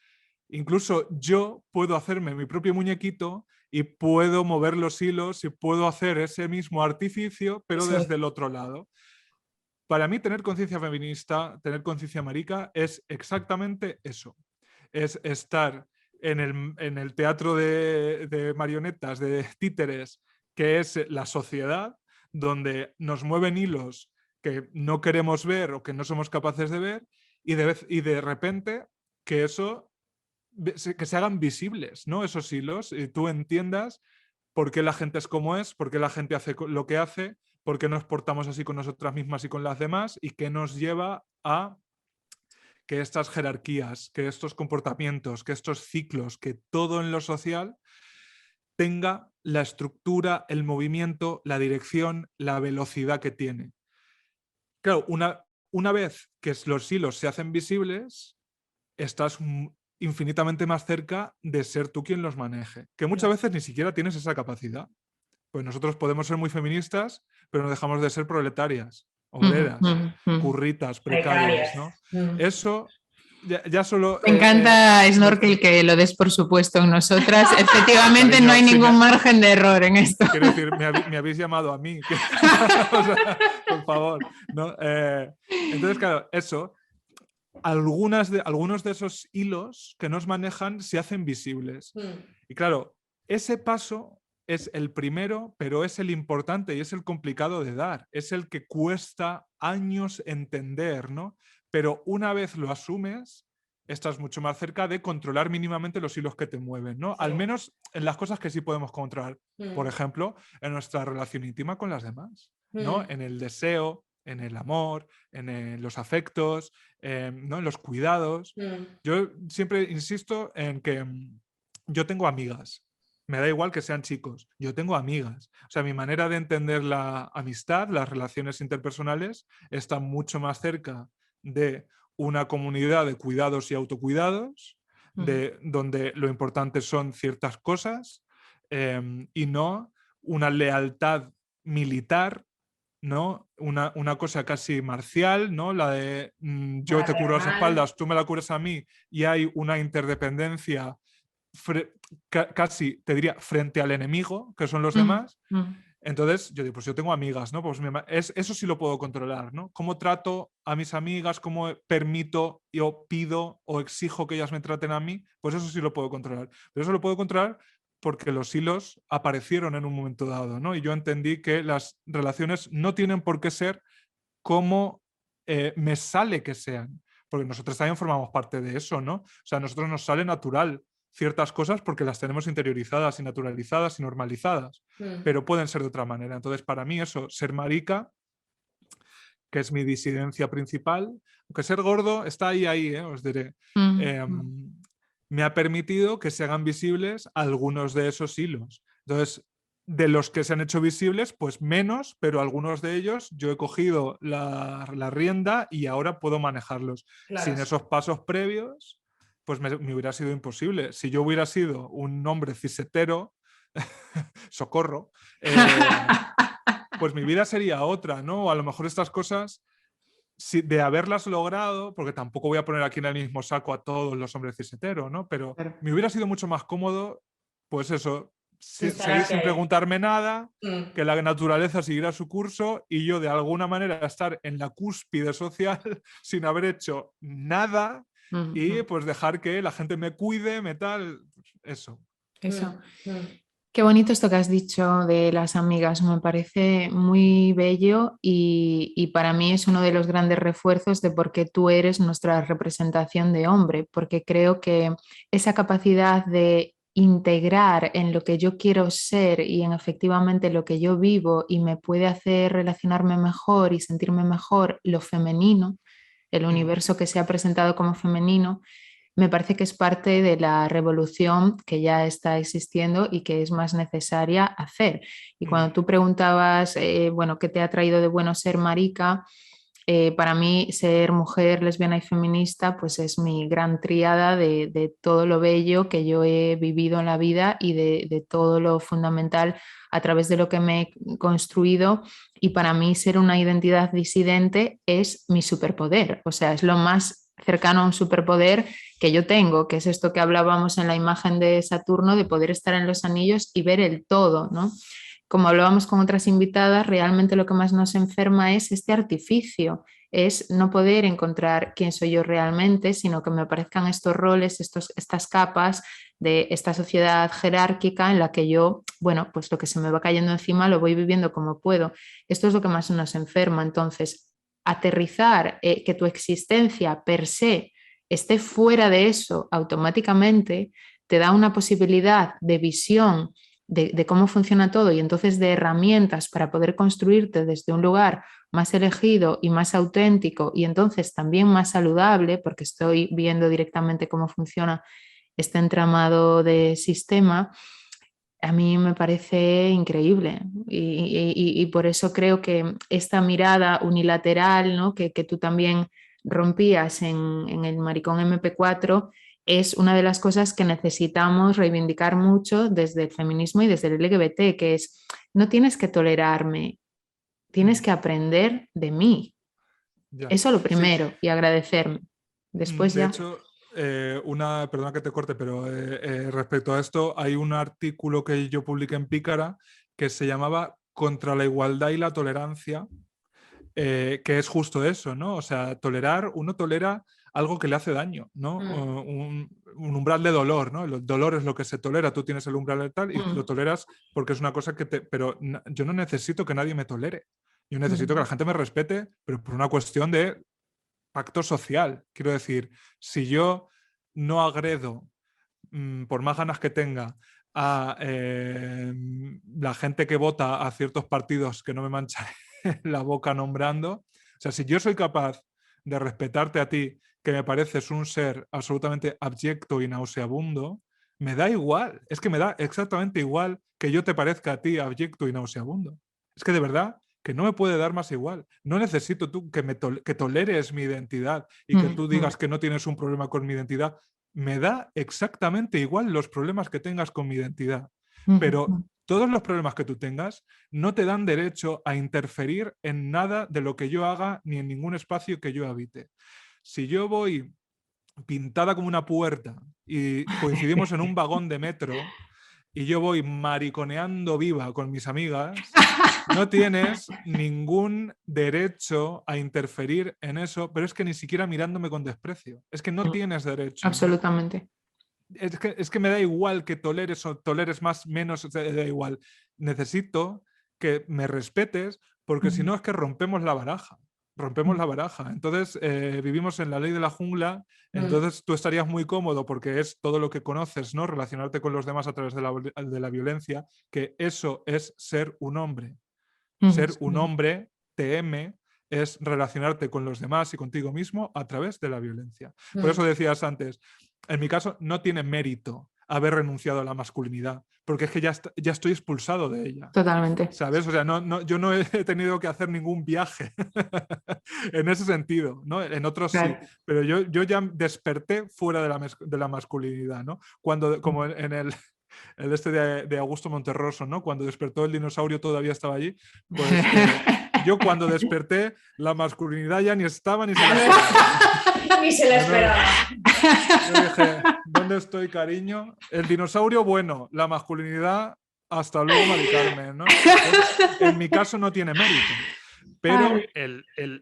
incluso yo puedo hacerme mi propio muñequito y puedo mover los hilos y puedo hacer ese mismo artificio, pero Sí. desde el otro lado. Para mí, tener conciencia feminista, tener conciencia marica, es exactamente eso. Es estar en el teatro de marionetas, de títeres, que es la sociedad, donde nos mueven hilos que no queremos ver o que no somos capaces de ver, y de repente que se hagan visibles, ¿no? Esos hilos, y tú entiendas por qué la gente es como es, por qué la gente hace lo que hace, por qué nos portamos así con nosotras mismas y con las demás, y qué nos lleva a que estas jerarquías, que estos comportamientos, que estos ciclos, que todo en lo social tenga la estructura, el movimiento, la dirección, la velocidad que tiene. Claro, una vez que los hilos se hacen visibles, estás infinitamente más cerca de ser tú quien los maneje, que muchas veces ni siquiera tienes esa capacidad. Pues nosotros podemos ser muy feministas, pero no dejamos de ser proletarias, obreras, curritas, precarias, ¿no? Eso ya solo... Me encanta, Snorkel, que lo des por supuesto en nosotras. Efectivamente, Cariño, no hay sí, ningún margen de error en esto. Quiero decir, me habéis llamado a mí. O sea, por favor, ¿no? Entonces, claro, eso... algunos de esos hilos que nos manejan se hacen visibles. Y claro, ese paso es el primero, pero es el importante y es el complicado de dar. Es el que cuesta años entender, ¿no? Pero una vez lo asumes, estás mucho más cerca de controlar mínimamente los hilos que te mueven, ¿no? Sí. Al menos en las cosas que sí podemos controlar. Por ejemplo, en nuestra relación íntima con las demás, ¿no? En el deseo, en el amor, en los afectos, ¿no? En los cuidados. Yo siempre insisto en que yo tengo amigas. Me da igual que sean chicos. Yo tengo amigas. O sea, mi manera de entender la amistad, las relaciones interpersonales, está mucho más cerca de una comunidad de cuidados y autocuidados, donde lo importante son ciertas cosas y no una lealtad militar, ¿no? Una cosa casi marcial, ¿no? La de yo te curo las espaldas, tú me la curas a mí, y hay una interdependencia casi, te diría, frente al enemigo, que son los demás. Entonces, yo digo, pues yo tengo amigas, ¿no? Pues eso sí lo puedo controlar, ¿no? ¿Cómo trato a mis amigas? ¿Cómo permito o pido o exijo que ellas me traten a mí? Pues eso sí lo puedo controlar. Pero eso lo puedo controlar porque los hilos aparecieron en un momento dado, ¿no? Y yo entendí que las relaciones no tienen por qué ser como me sale que sean, porque nosotros también formamos parte de eso, ¿no? O sea, a nosotros nos sale natural ciertas cosas porque las tenemos interiorizadas y naturalizadas y normalizadas, pero pueden ser de otra manera. Entonces, para mí eso, ser marica, que es mi disidencia principal, aunque ser gordo está ahí, os diré, me ha permitido que se hagan visibles algunos de esos hilos. Entonces, de los que se han hecho visibles, pues menos, pero algunos de ellos yo he cogido la rienda y ahora puedo manejarlos. Claro. Sin esos pasos previos, pues me hubiera sido imposible. Si yo hubiera sido un hombre cisetero, socorro, pues mi vida sería otra, ¿no? O a lo mejor estas cosas de haberlas logrado, porque tampoco voy a poner aquí en el mismo saco a todos los hombres cis hetero, ¿no? Pero Claro. me hubiera sido mucho más cómodo, pues eso, Estar seguir aquí sin ahí. preguntarme nada, Mm. que la naturaleza siguiera su curso y yo de alguna manera estar en la cúspide social sin haber hecho nada y pues dejar que la gente me cuide, me tal, eso. Eso. Mm, mm. Qué bonito esto que has dicho de las amigas, me parece muy bello y para mí es uno de los grandes refuerzos de por qué tú eres nuestra representación de hombre, porque creo que esa capacidad de integrar en lo que yo quiero ser y en efectivamente lo que yo vivo y me puede hacer relacionarme mejor y sentirme mejor lo femenino, el universo que se ha presentado como femenino me parece que es parte de la revolución que ya está existiendo y que es más necesaria hacer. Y cuando tú preguntabas, bueno, ¿qué te ha traído de bueno ser marica? Para mí ser mujer, lesbiana y feminista, pues es mi gran tríada de todo lo bello que yo he vivido en la vida y de todo lo fundamental a través de lo que me he construido. Y para mí ser una identidad disidente es mi superpoder, o sea, es lo más cercano a un superpoder que yo tengo, que es esto que hablábamos en la imagen de Saturno, de poder estar en los anillos y ver el todo, ¿no? Como hablábamos con otras invitadas, realmente lo que más nos enferma es este artificio, es no poder encontrar quién soy yo realmente, sino que me aparezcan estos roles, estas capas de esta sociedad jerárquica en la que yo, bueno, pues lo que se me va cayendo encima lo voy viviendo como puedo. Esto es lo que más nos enferma. Entonces, aterrizar, que tu existencia per se esté fuera de eso automáticamente, te da una posibilidad de visión de cómo funciona todo y entonces de herramientas para poder construirte desde un lugar más elegido y más auténtico y entonces también más saludable, porque estoy viendo directamente cómo funciona este entramado de sistema, a mí me parece increíble y por eso creo que esta mirada unilateral, ¿no? que tú también rompías en el Maricón MP4 es una de las cosas que necesitamos reivindicar mucho desde el feminismo y desde el LGBT, que es no tienes que tolerarme, tienes que aprender de mí. Ya. Eso lo Sí. primero y agradecerme. Después De ya. hecho, perdona que te corte, pero respecto a esto, hay un artículo que yo publiqué en Pícara que se llamaba Contra la igualdad y la tolerancia, que es justo eso, ¿no? O sea, uno tolera algo que le hace daño, ¿no? Un umbral de dolor, ¿no? El dolor es lo que se tolera, tú tienes el umbral de tal y lo toleras porque es una cosa que Pero yo no necesito que nadie me tolere. Yo necesito que la gente me respete, pero por una cuestión de pacto social. Quiero decir, si yo no agredo, por más ganas que tenga, a la gente que vota a ciertos partidos que no me manchan la boca nombrando, o sea, si yo soy capaz de respetarte a ti, que me pareces un ser absolutamente abyecto y nauseabundo, me da igual, es que me da exactamente igual que yo te parezca a ti abyecto y nauseabundo. Es que de verdad que no me puede dar más igual. No necesito tú que toleres mi identidad y que tú digas que no tienes un problema con mi identidad. Me da exactamente igual los problemas que tengas con mi identidad. Pero todos los problemas que tú tengas no te dan derecho a interferir en nada de lo que yo haga ni en ningún espacio que yo habite. Si yo voy pintada como una puerta y coincidimos en un vagón de metro y yo voy mariconeando viva con mis amigas, no tienes ningún derecho a interferir en eso, pero es que ni siquiera mirándome con desprecio. Es que no tienes derecho. Absolutamente. Es que me da igual que toleres o toleres más, menos, da igual. Necesito que me respetes porque si no es que rompemos la baraja. Rompemos la baraja. Entonces vivimos en la ley de la jungla, entonces tú estarías muy cómodo porque es todo lo que conoces, ¿no? Relacionarte con los demás a través de la violencia, que eso es ser un hombre. Ser un hombre, TM, es relacionarte con los demás y contigo mismo a través de la violencia. Por eso decías antes, en mi caso no tiene mérito haber renunciado a la masculinidad, porque es que ya estoy expulsado de ella. Totalmente. ¿Sabes? O sea, yo no he tenido que hacer ningún viaje en ese sentido, ¿no? En otros sí, pero yo ya desperté fuera de la masculinidad, ¿no? Cuando, como en el el este de Augusto Monterroso, ¿no? Cuando despertó el dinosaurio todavía estaba allí. Pues yo cuando desperté, la masculinidad ya ni estaba ni se la esperaba. Ni se la esperaba. Yo dije, ¿dónde estoy, cariño? El dinosaurio, bueno, la masculinidad, hasta luego, Mari Carmen, ¿no? Entonces, en mi caso no tiene mérito. Pero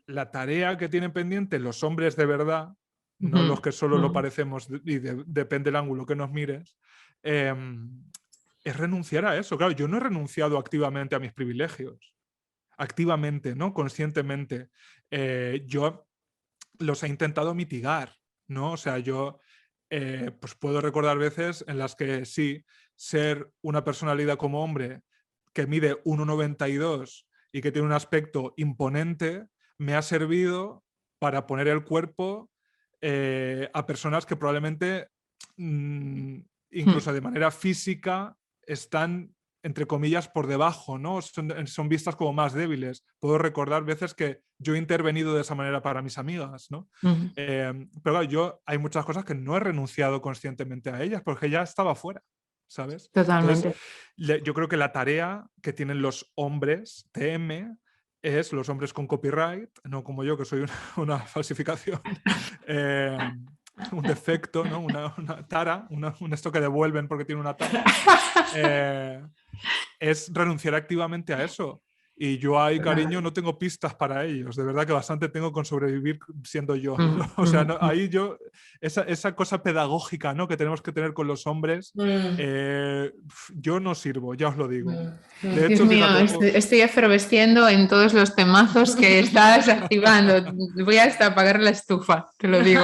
la tarea que tienen pendiente los hombres de verdad, no los que solo lo parecemos y depende del ángulo que nos mires, es renunciar a eso. Claro, yo no he renunciado activamente a mis privilegios. Activamente, ¿no? Conscientemente. Yo los he intentado mitigar, ¿no? O sea, yo pues puedo recordar veces en las que sí, ser una personalidad como hombre que mide 1,92 y que tiene un aspecto imponente, me ha servido para poner el cuerpo a personas que probablemente incluso de manera física están, entre comillas, por debajo, ¿no? Son vistas como más débiles. Puedo recordar veces que yo he intervenido de esa manera para mis amigas, ¿no? Pero claro, hay muchas cosas que no he renunciado conscientemente a ellas porque ya estaba fuera, ¿sabes? Totalmente. Entonces, yo creo que la tarea que tienen los hombres TM es los hombres con copyright, no como yo que soy una falsificación, un defecto, ¿no? una tara, un esto que devuelven porque tiene una tara, es renunciar activamente a eso. Y yo ahí, cariño, no tengo pistas para ellos. De verdad que bastante tengo con sobrevivir siendo yo, ¿no? O sea, ahí yo, esa cosa pedagógica, ¿no? que tenemos que tener con los hombres, yo no sirvo, ya os lo digo. De hecho, Dios mío, fíjate, estoy efervesciendo en todos los temazos que estás activando. Voy hasta apagar la estufa, te lo digo.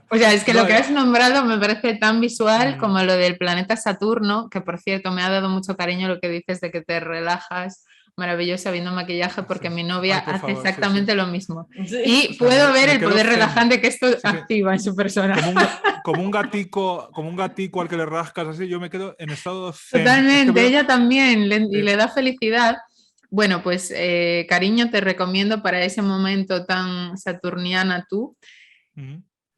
O sea, es que lo que has nombrado me parece tan visual como lo del planeta Saturno, que por cierto me ha dado mucho cariño lo que dices de que te relajas. Maravillosa viendo maquillaje porque mi novia hace exactamente lo mismo. Sí. Y puedo ver el poder relajante que esto activa en su persona. Como un gatico al que le rascas así, yo me quedo en estado zen. Totalmente, ella también, y le da felicidad. Bueno, pues cariño, te recomiendo para ese momento tan saturniana tú,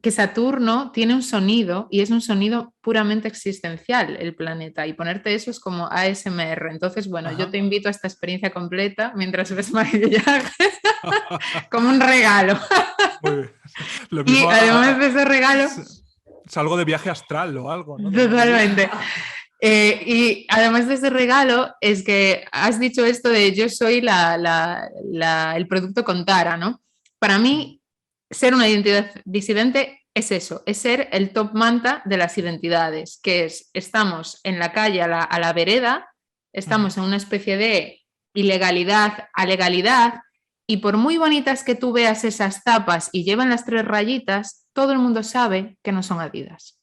que Saturno tiene un sonido y es un sonido puramente existencial, el planeta, y ponerte eso es como ASMR. Entonces, bueno, yo te invito a esta experiencia completa mientras ves maquillaje, como un regalo. Y además de ese regalo... Salgo de viaje astral o algo, ¿no? Totalmente. Y además de ese regalo, es que has dicho esto de yo soy el producto con tara, ¿no? Para mí, ser una identidad disidente es eso, es ser el top manta de las identidades, que es, estamos en la calle a la vereda, estamos en una especie de ilegalidad a legalidad, y por muy bonitas que tú veas esas tapas y llevan las 3 rayitas, todo el mundo sabe que no son Adidas.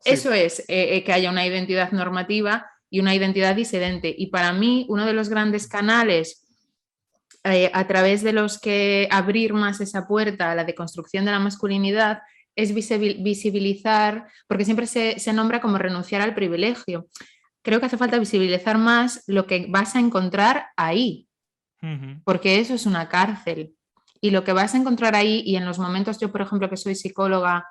Eso es que haya una identidad normativa y una identidad disidente. Y para mí, uno de los grandes canales a través de los que abrir más esa puerta a la deconstrucción de la masculinidad es visibilizar, porque siempre se nombra como renunciar al privilegio. Creo que hace falta visibilizar más lo que vas a encontrar ahí, porque eso es una cárcel. Y lo que vas a encontrar ahí, y en los momentos, yo por ejemplo que soy psicóloga,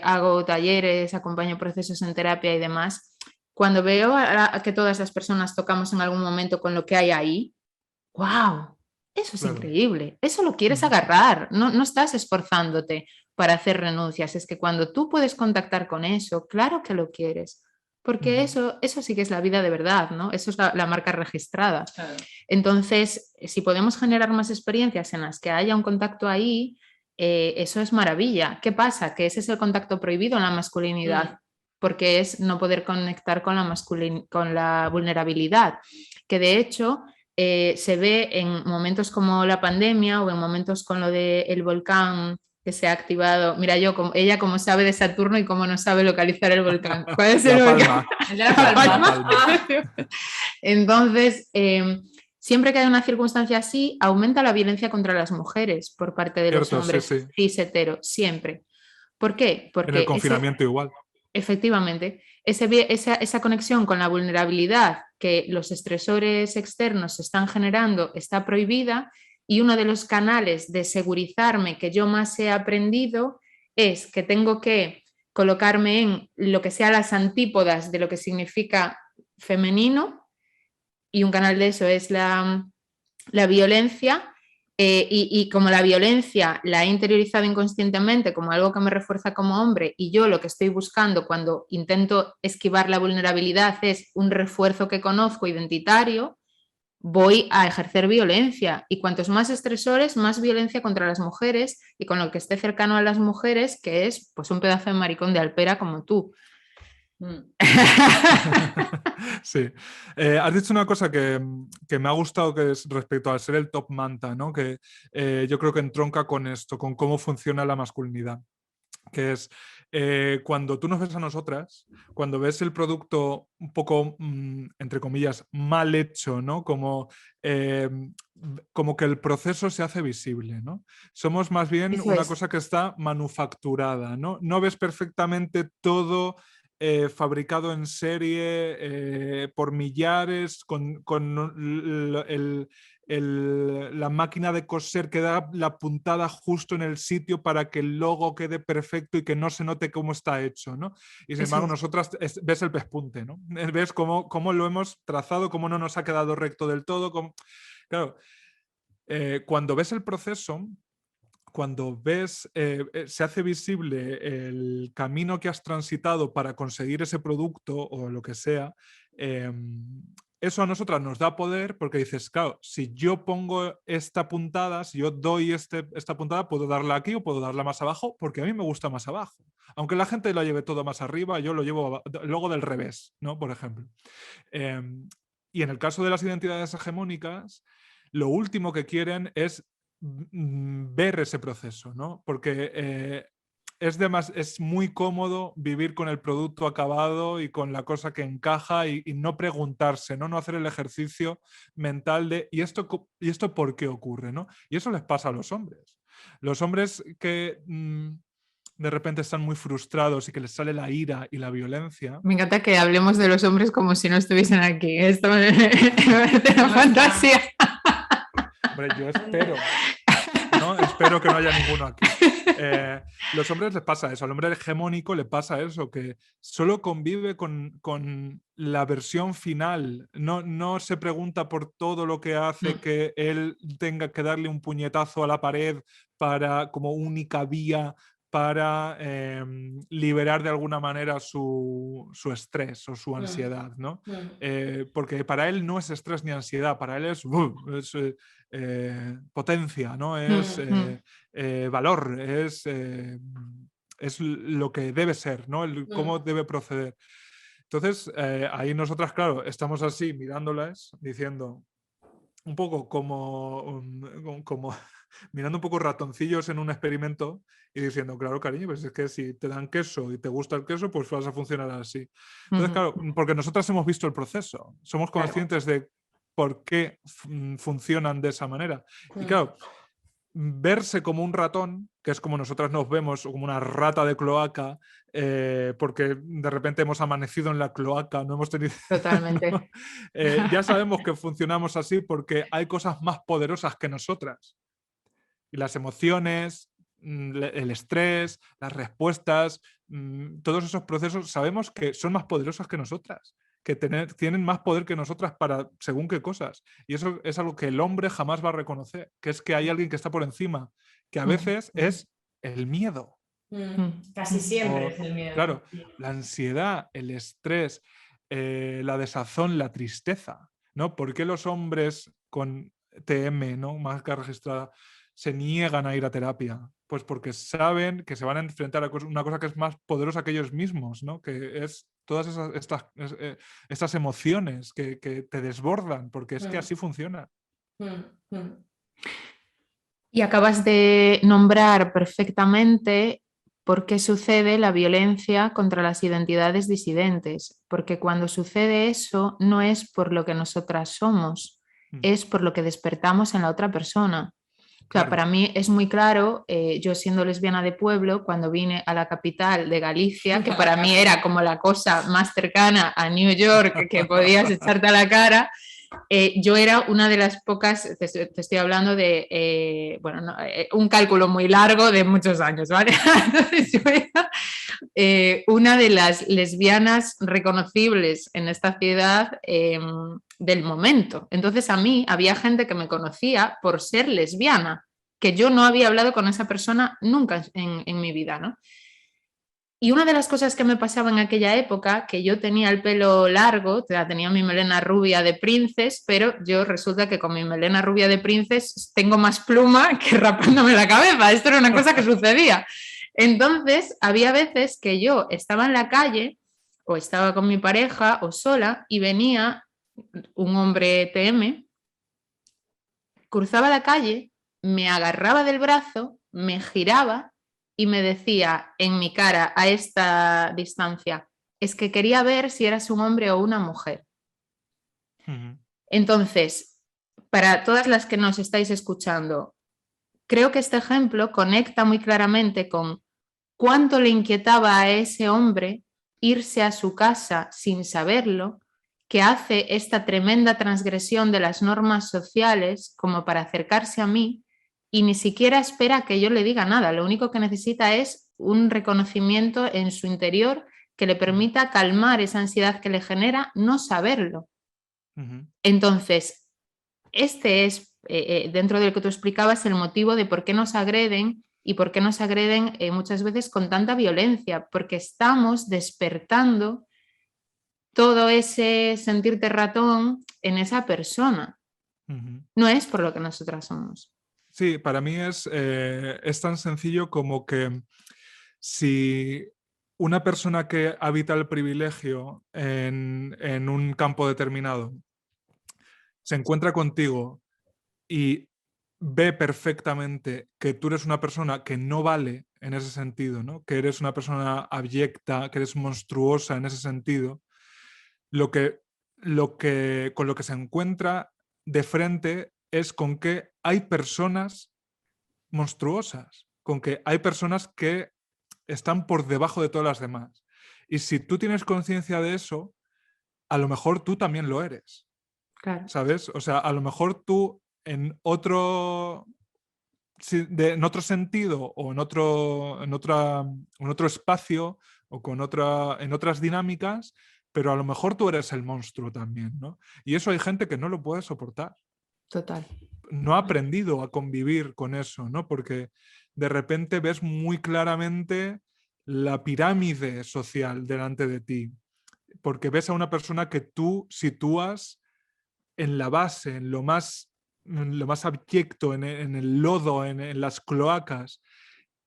hago talleres, acompaño procesos en terapia y demás, cuando veo a que todas las personas tocamos en algún momento con lo que hay ahí, ¡wow! Eso es increíble, eso lo quieres agarrar, no estás esforzándote para hacer renuncias, es que cuando tú puedes contactar con eso, claro que lo quieres, porque eso sí que es la vida de verdad, ¿no? Eso es la marca registrada. Claro. Entonces, si podemos generar más experiencias en las que haya un contacto ahí, eso es maravilla. ¿Qué pasa? Que ese es el contacto prohibido en la masculinidad, porque es no poder conectar con la vulnerabilidad, que de hecho se ve en momentos como la pandemia o en momentos con lo del volcán que se ha activado. Mira, ella como sabe de Saturno y como no sabe localizar el volcán. ¿Cuál es el volcán? La Palma. Entonces, siempre que hay una circunstancia así, aumenta la violencia contra las mujeres por parte de los hombres cis hetero, siempre. ¿Por qué? Porque en el confinamiento igual. Efectivamente, esa conexión con la vulnerabilidad que los estresores externos están generando está prohibida, y uno de los canales de segurizarme que yo más he aprendido es que tengo que colocarme en lo que sea las antípodas de lo que significa femenino, y un canal de eso es la violencia, y como la violencia la he interiorizado inconscientemente como algo que me refuerza como hombre, y yo lo que estoy buscando cuando intento esquivar la vulnerabilidad es un refuerzo que conozco identitario, voy a ejercer violencia, y cuantos más estresores, más violencia contra las mujeres y con lo que esté cercano a las mujeres, que es pues un pedazo de maricón de alpera como tú. Sí. Has dicho una cosa que me ha gustado, que es respecto al ser el top manta, ¿no? Que yo creo que entronca con esto, con cómo funciona la masculinidad, que es cuando tú nos ves a nosotras, cuando ves el producto un poco, entre comillas, mal hecho, ¿no? Como que el proceso se hace visible, ¿no? Somos más bien Eso una es. cosa que está manufacturada, ¿no? No ves perfectamente todo fabricado en serie por millares, con la máquina de coser que da la puntada justo en el sitio para que el logo quede perfecto y que no se note cómo está hecho, ¿no? Y sin embargo, nosotras ves el pespunte, ¿no? Ves cómo lo hemos trazado, cómo no nos ha quedado recto del todo. Claro, cuando ves el proceso, cuando ves, se hace visible el camino que has transitado para conseguir ese producto o lo que sea, eso a nosotras nos da poder, porque dices, claro, si yo pongo esta puntada, si yo doy esta puntada, puedo darla aquí o puedo darla más abajo, porque a mí me gusta más abajo. Aunque la gente lo lleve todo más arriba, yo lo llevo luego del revés, ¿no? Por ejemplo. Y en el caso de las identidades hegemónicas, lo último que quieren es ver ese proceso, ¿no? Porque es muy cómodo vivir con el producto acabado y con la cosa que encaja y no preguntarse, ¿no? No hacer el ejercicio mental de ¿y esto por qué ocurre? ¿No? Y eso les pasa a los hombres. Los hombres que de repente están muy frustrados y que les sale la ira y la violencia. Me encanta que hablemos de los hombres como si no estuviesen aquí. Esto me parece una fantasía. Hombre, yo espero. ¿No? Espero que no haya ninguno aquí. Los hombres les pasa eso, al hombre hegemónico le pasa eso, que solo convive con la versión final, no se pregunta por todo lo que hace que él tenga que darle un puñetazo a la pared como única vía para liberar de alguna manera su estrés o su ansiedad, ¿no? Porque para él no es estrés ni ansiedad, para él es potencia, ¿no? Es valor, es lo que debe ser, ¿no? Cómo debe proceder. Entonces, ahí nosotras, claro, estamos así mirándolas, diciendo un poco como mirando un poco ratoncillos en un experimento y diciendo, claro, cariño, pues es que si te dan queso y te gusta el queso, pues vas a funcionar así. Entonces, claro, porque nosotras hemos visto el proceso, somos conscientes de por qué funcionan de esa manera. Y claro, verse como un ratón, que es como nosotras nos vemos, como una rata de cloaca, porque de repente hemos amanecido en la cloaca, no hemos tenido... Totalmente. ¿no? Ya sabemos que funcionamos así porque hay cosas más poderosas que nosotras. Y las emociones, el estrés, las respuestas, todos esos procesos sabemos que son más poderosos que nosotras, que tienen más poder que nosotras para según qué cosas. Y eso es algo que el hombre jamás va a reconocer, que es que hay alguien que está por encima, que a veces es el miedo. Casi siempre es el miedo. Claro, la ansiedad, el estrés, la desazón, la tristeza, ¿no? ¿Por qué los hombres con TM, ¿no? Marca registrada, se niegan a ir a terapia? Pues porque saben que se van a enfrentar a una cosa que es más poderosa que ellos mismos, ¿no? Que es todas estas emociones que te desbordan, porque es que así funciona. Y acabas de nombrar perfectamente por qué sucede la violencia contra las identidades disidentes, porque cuando sucede eso no es por lo que nosotras somos, es por lo que despertamos en la otra persona. Claro, para mí es muy claro, yo siendo lesbiana de pueblo, cuando vine a la capital de Galicia, que para mí era como la cosa más cercana a New York que podías echarte a la cara, Yo era una de las pocas, te estoy hablando de, un cálculo muy largo de muchos años, ¿vale? Entonces yo era una de las lesbianas reconocibles en esta ciudad del momento. Entonces a mí había gente que me conocía por ser lesbiana, que yo no había hablado con esa persona nunca en mi vida, ¿no? Y una de las cosas que me pasaba en aquella época, que yo tenía el pelo largo, tenía mi melena rubia de princes, pero yo resulta que con mi melena rubia de princes tengo más pluma que rapándome la cabeza. Esto era una cosa que sucedía. Entonces, había veces que yo estaba en la calle o estaba con mi pareja o sola y venía un hombre TM, cruzaba la calle, me agarraba del brazo, me giraba y me decía en mi cara a esta distancia, es que quería ver si eras un hombre o una mujer. Entonces, para todas las que nos estáis escuchando, creo que este ejemplo conecta muy claramente con cuánto le inquietaba a ese hombre irse a su casa sin saberlo, que hace esta tremenda transgresión de las normas sociales como para acercarse a mí y ni siquiera espera que yo le diga nada. Lo único que necesita es un reconocimiento en su interior que le permita calmar esa ansiedad que le genera no saberlo. Entonces, este es, dentro de lo que tú explicabas, el motivo de por qué nos agreden y por qué nos agreden muchas veces con tanta violencia, porque estamos despertando todo ese sentirte ratón en esa persona. No es por lo que nosotras somos. Sí, para mí es tan sencillo como que si una persona que habita el privilegio en un campo determinado se encuentra contigo y ve perfectamente que tú eres una persona que no vale en ese sentido, ¿no? Que eres una persona abyecta, que eres monstruosa en ese sentido, con lo que se encuentra de frente es con que hay personas monstruosas, con que hay personas que están por debajo de todas las demás. Y si tú tienes conciencia de eso, a lo mejor tú también lo eres. Claro. ¿Sabes? O sea, a lo mejor tú en otro sentido o en otro espacio o en otras dinámicas, pero a lo mejor tú eres el monstruo también, ¿no? Y eso hay gente que no lo puede soportar. Total. No ha aprendido a convivir con eso, ¿no? Porque de repente ves muy claramente la pirámide social delante de ti, porque ves a una persona que tú sitúas en la base, en lo más abyecto, en el lodo, en las cloacas.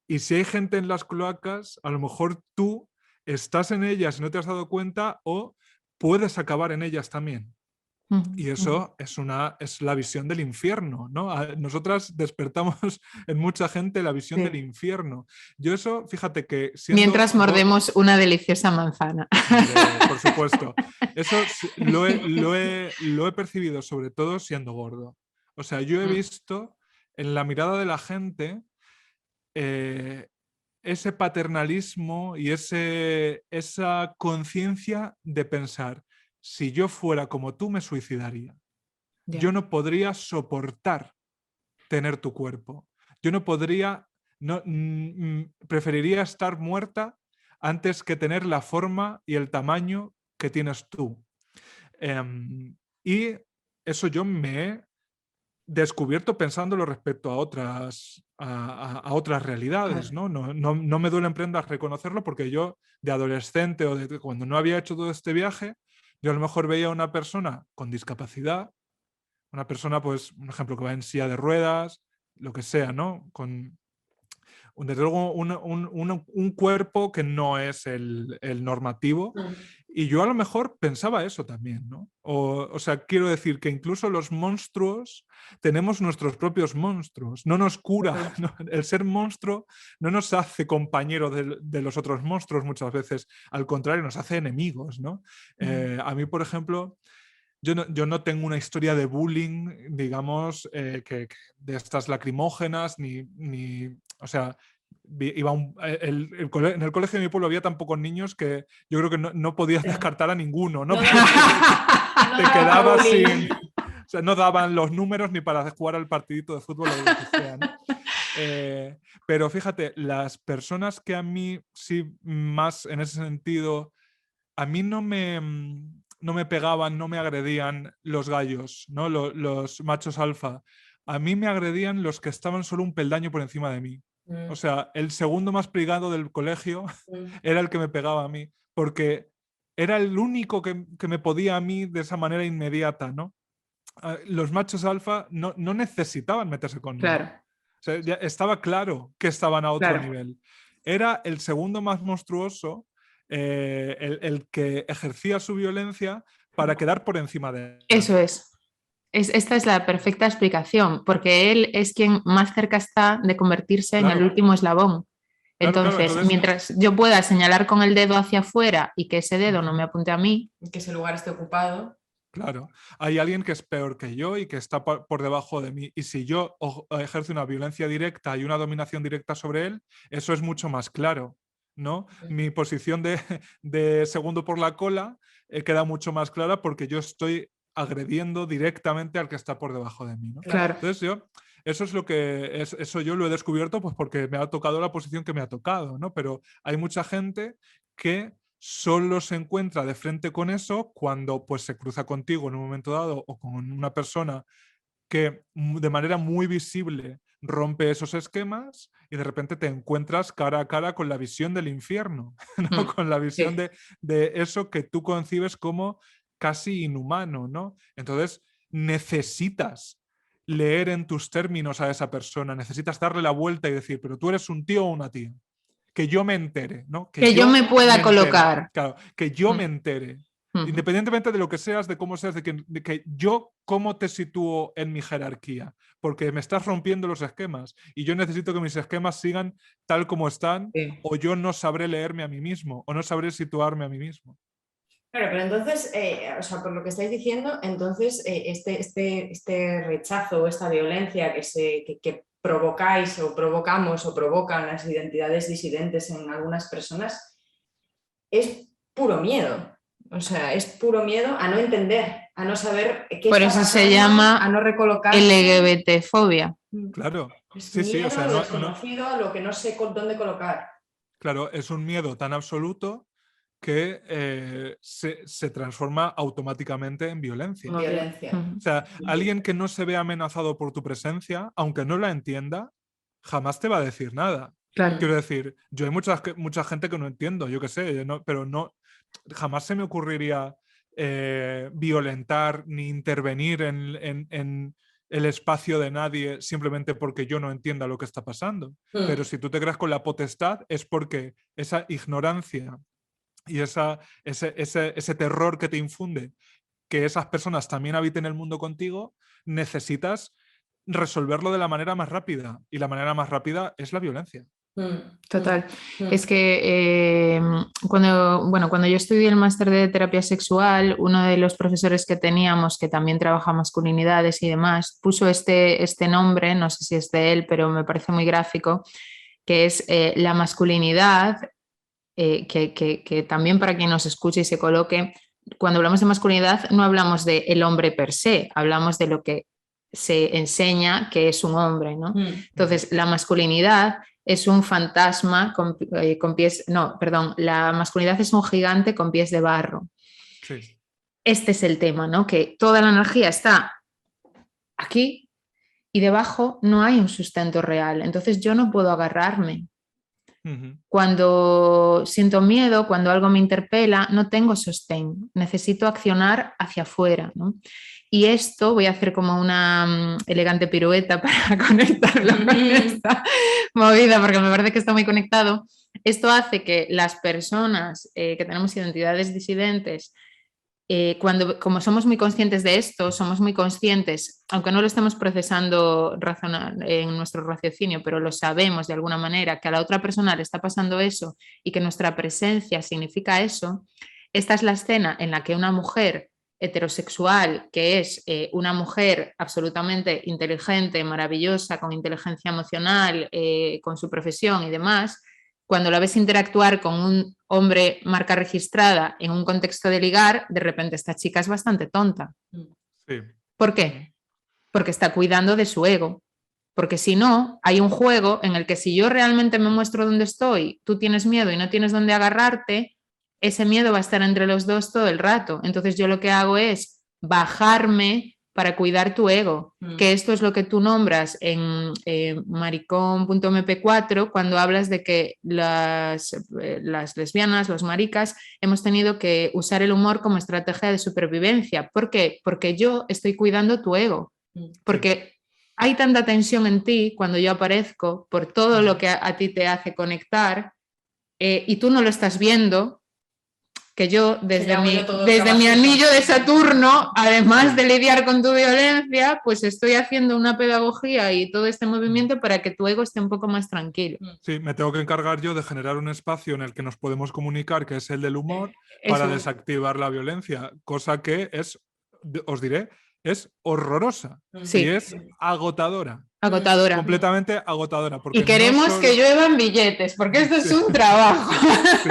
Y si hay gente en las cloacas, a lo mejor tú estás en ellas y no te has dado cuenta o puedes acabar en ellas también. Y eso es la visión del infierno, ¿no? Nosotras despertamos en mucha gente la visión del infierno. Yo eso, fíjate que... Mientras mordemos una deliciosa manzana. Por supuesto. Eso lo he percibido sobre todo siendo gordo. O sea, yo he visto en la mirada de la gente ese paternalismo y esa conciencia de pensar, si yo fuera como tú me suicidaría. Yeah. Yo no podría soportar tener tu cuerpo. Yo no podría, preferiría estar muerta antes que tener la forma y el tamaño que tienes tú. Y eso yo me he descubierto pensándolo respecto a otras realidades, ¿no? No me duelen prendas reconocerlo porque yo de adolescente o cuando no había hecho todo este viaje, yo a lo mejor veía a una persona con discapacidad, una persona, pues, un ejemplo, que va en silla de ruedas, lo que sea, ¿no? Con, desde luego, un cuerpo que no es el normativo. Y yo a lo mejor pensaba eso también, ¿no? O sea, quiero decir que incluso los monstruos tenemos nuestros propios monstruos. No nos cura. ¿No? El ser monstruo no nos hace compañero de los otros monstruos muchas veces. Al contrario, nos hace enemigos, ¿no? A mí, por ejemplo... Yo no tengo una historia de bullying, digamos, que de estas lacrimógenas, o sea, en el colegio de mi pueblo había tan pocos niños que yo creo que no podías descartar a ninguno, ¿no? Te quedabas sea, no daban los números ni para jugar al partidito de fútbol o lo que sea, ¿no? Pero fíjate, las personas que a mí sí más en ese sentido, a mí no me pegaban, no me agredían los gallos, ¿no? Los machos alfa. A mí me agredían los que estaban solo un peldaño por encima de mí. O sea, el segundo más brigado del colegio era el que me pegaba a mí, porque era el único que me podía a mí de esa manera inmediata, ¿no? Los machos alfa no necesitaban meterse conmigo. Claro. O sea, ya estaba claro que estaban a otro Claro. nivel. Era el segundo más monstruoso, el que ejercía su violencia para quedar por encima de él. Eso es. Esta es la perfecta explicación, porque él es quien más cerca está de convertirse en el último eslabón. Entonces, mientras yo pueda señalar con el dedo hacia afuera y que ese dedo no me apunte a mí, que ese lugar esté ocupado. Claro, hay alguien que es peor que yo y que está por debajo de mí. Y si yo ejerzo una violencia directa y una dominación directa sobre él, eso es mucho más claro, ¿no? Mi posición de segundo por la cola queda mucho más clara porque yo estoy agrediendo directamente al que está por debajo de mí, ¿no? Claro. Entonces eso es lo que eso yo lo he descubierto pues porque me ha tocado la posición que me ha tocado, ¿no? Pero hay mucha gente que solo se encuentra de frente con eso cuando pues se cruza contigo en un momento dado o con una persona que de manera muy visible rompe esos esquemas y de repente te encuentras cara a cara con la visión del infierno, ¿no? Con la visión de eso que tú concibes como casi inhumano, ¿no? Entonces necesitas leer en tus términos a esa persona, necesitas darle la vuelta y decir, pero tú eres un tío o una tía. Que yo me entere, ¿no? Que yo me pueda colocar. Claro, que yo me entere. Independientemente de lo que seas, de cómo seas, de que yo cómo te sitúo en mi jerarquía, porque me estás rompiendo los esquemas y yo necesito que mis esquemas sigan tal como están o yo no sabré leerme a mí mismo o no sabré situarme a mí mismo. Claro, pero entonces, o sea, por lo que estáis diciendo, entonces este rechazo o esta violencia que provocáis o provocamos o provocan las identidades disidentes en algunas personas es puro miedo. O sea, es puro miedo a no entender, a no saber qué por está eso pasando, se llama a no recolocarse. LGBT-fobia. Claro. Es sí, miedo o sea, a lo desconocido, a lo que no sé dónde colocar. Claro, es un miedo tan absoluto que se transforma automáticamente en violencia. O sea, alguien que no se ve amenazado por tu presencia, aunque no la entienda, jamás te va a decir nada. Claro. Quiero decir, yo hay mucha gente que no entiendo, yo qué sé, pero no, jamás se me ocurriría violentar ni intervenir en el espacio de nadie simplemente porque yo no entienda lo que está pasando. Pero si tú te creas con la potestad es porque esa ignorancia y ese terror que te infunde que esas personas también habiten el mundo contigo, necesitas resolverlo de la manera más rápida. Y la manera más rápida es la violencia. Total. Es que cuando yo estudié el máster de terapia sexual, uno de los profesores que teníamos, que también trabaja masculinidades y demás, puso este nombre, no sé si es de él, pero me parece muy gráfico, que es la masculinidad. Que también para quien nos escuche y se coloque, cuando hablamos de masculinidad no hablamos de el hombre per se, hablamos de lo que se enseña que es un hombre, ¿no? Entonces, la masculinidad es un fantasma con pies, no, perdón, la masculinidad es un gigante con pies de barro. Sí. Este es el tema, ¿no? Que toda la energía está aquí y debajo no hay un sustento real, entonces yo no puedo agarrarme. Cuando siento miedo, cuando algo me interpela, no tengo sostén, necesito accionar hacia afuera, ¿no? Y esto voy a hacer como una elegante pirueta para conectarlo con esta movida, porque me parece que está muy conectado. Esto hace que las personas que tenemos identidades disidentes, como somos muy conscientes de esto, somos muy conscientes, aunque no lo estemos procesando en nuestro raciocinio, pero lo sabemos de alguna manera, que a la otra persona le está pasando eso y que nuestra presencia significa eso. Esta es la escena en la que una mujer heterosexual, que es una mujer absolutamente inteligente, maravillosa, con inteligencia emocional, con su profesión y demás, cuando la ves interactuar con un hombre marca registrada en un contexto de ligar, de repente esta chica es bastante tonta. Sí. ¿Por qué? Porque está cuidando de su ego. Porque si no, hay un juego en el que si yo realmente me muestro dónde estoy, tú tienes miedo y no tienes dónde agarrarte, ese miedo va a estar entre los dos todo el rato. Entonces yo lo que hago es bajarme para cuidar tu ego, que esto es lo que tú nombras en maricón.mp4 cuando hablas de que las lesbianas, los maricas, hemos tenido que usar el humor como estrategia de supervivencia. ¿Por qué? Porque yo estoy cuidando tu ego, porque hay tanta tensión en ti cuando yo aparezco por todo lo que a ti te hace conectar y tú no lo estás viendo, que yo desde mi anillo de Saturno, además de lidiar con tu violencia, pues estoy haciendo una pedagogía y todo este movimiento para que tu ego esté un poco más tranquilo. Sí, me tengo que encargar yo de generar un espacio en el que nos podemos comunicar, que es el del humor, para desactivar la violencia, cosa que es, os diré, es horrorosa y es agotadora. Agotadora. Completamente agotadora. Porque y queremos no solo... que lluevan billetes, porque esto es un trabajo. Sí,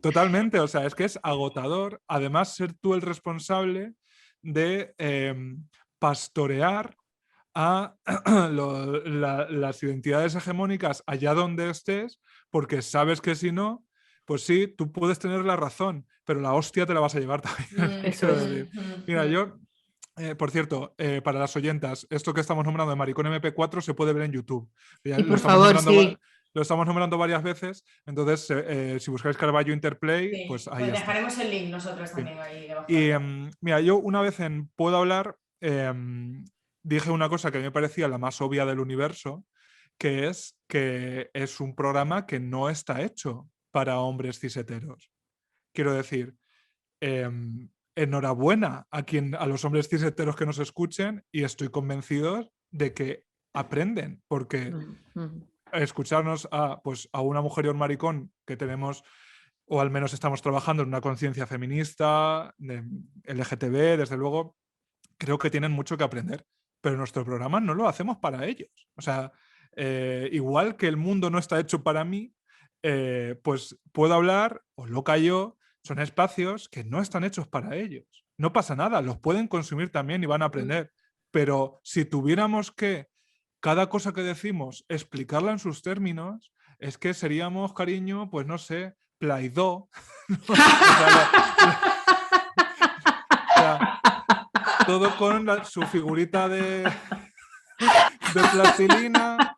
totalmente, o sea, es que es agotador. Además, ser tú el responsable de pastorear a las identidades hegemónicas allá donde estés, porque sabes que si no, pues sí, tú puedes tener la razón, pero la hostia te la vas a llevar también. Eso es. Mira, yo... por cierto, para las oyentas, esto que estamos nombrando de Maricón MP4 se puede ver en YouTube. Ya y por favor, sí. Lo estamos nombrando varias veces, entonces si buscáis Carballo Interplay, pues ahí pues está. Dejaremos el link nosotros también ahí debajo. Y mira, yo una vez en Puedo Hablar dije una cosa que a mí me parecía la más obvia del universo, que es un programa que no está hecho para hombres ciseteros. Quiero decir... enhorabuena a los hombres ciseteros que nos escuchen y estoy convencido de que aprenden, porque escucharnos a una mujer y un maricón que tenemos, o al menos estamos trabajando en una conciencia feminista, de LGTB, desde luego, creo que tienen mucho que aprender, pero nuestro programa no lo hacemos para ellos. O sea, igual que el mundo no está hecho para mí, pues Puedo Hablar, o Lo Callo, son espacios que no están hechos para ellos. No pasa nada, los pueden consumir también y van a aprender. Pero si tuviéramos que, cada cosa que decimos, explicarla en sus términos, es que seríamos, cariño, pues no sé, Play-Doh. Todo con su figurita de plastilina.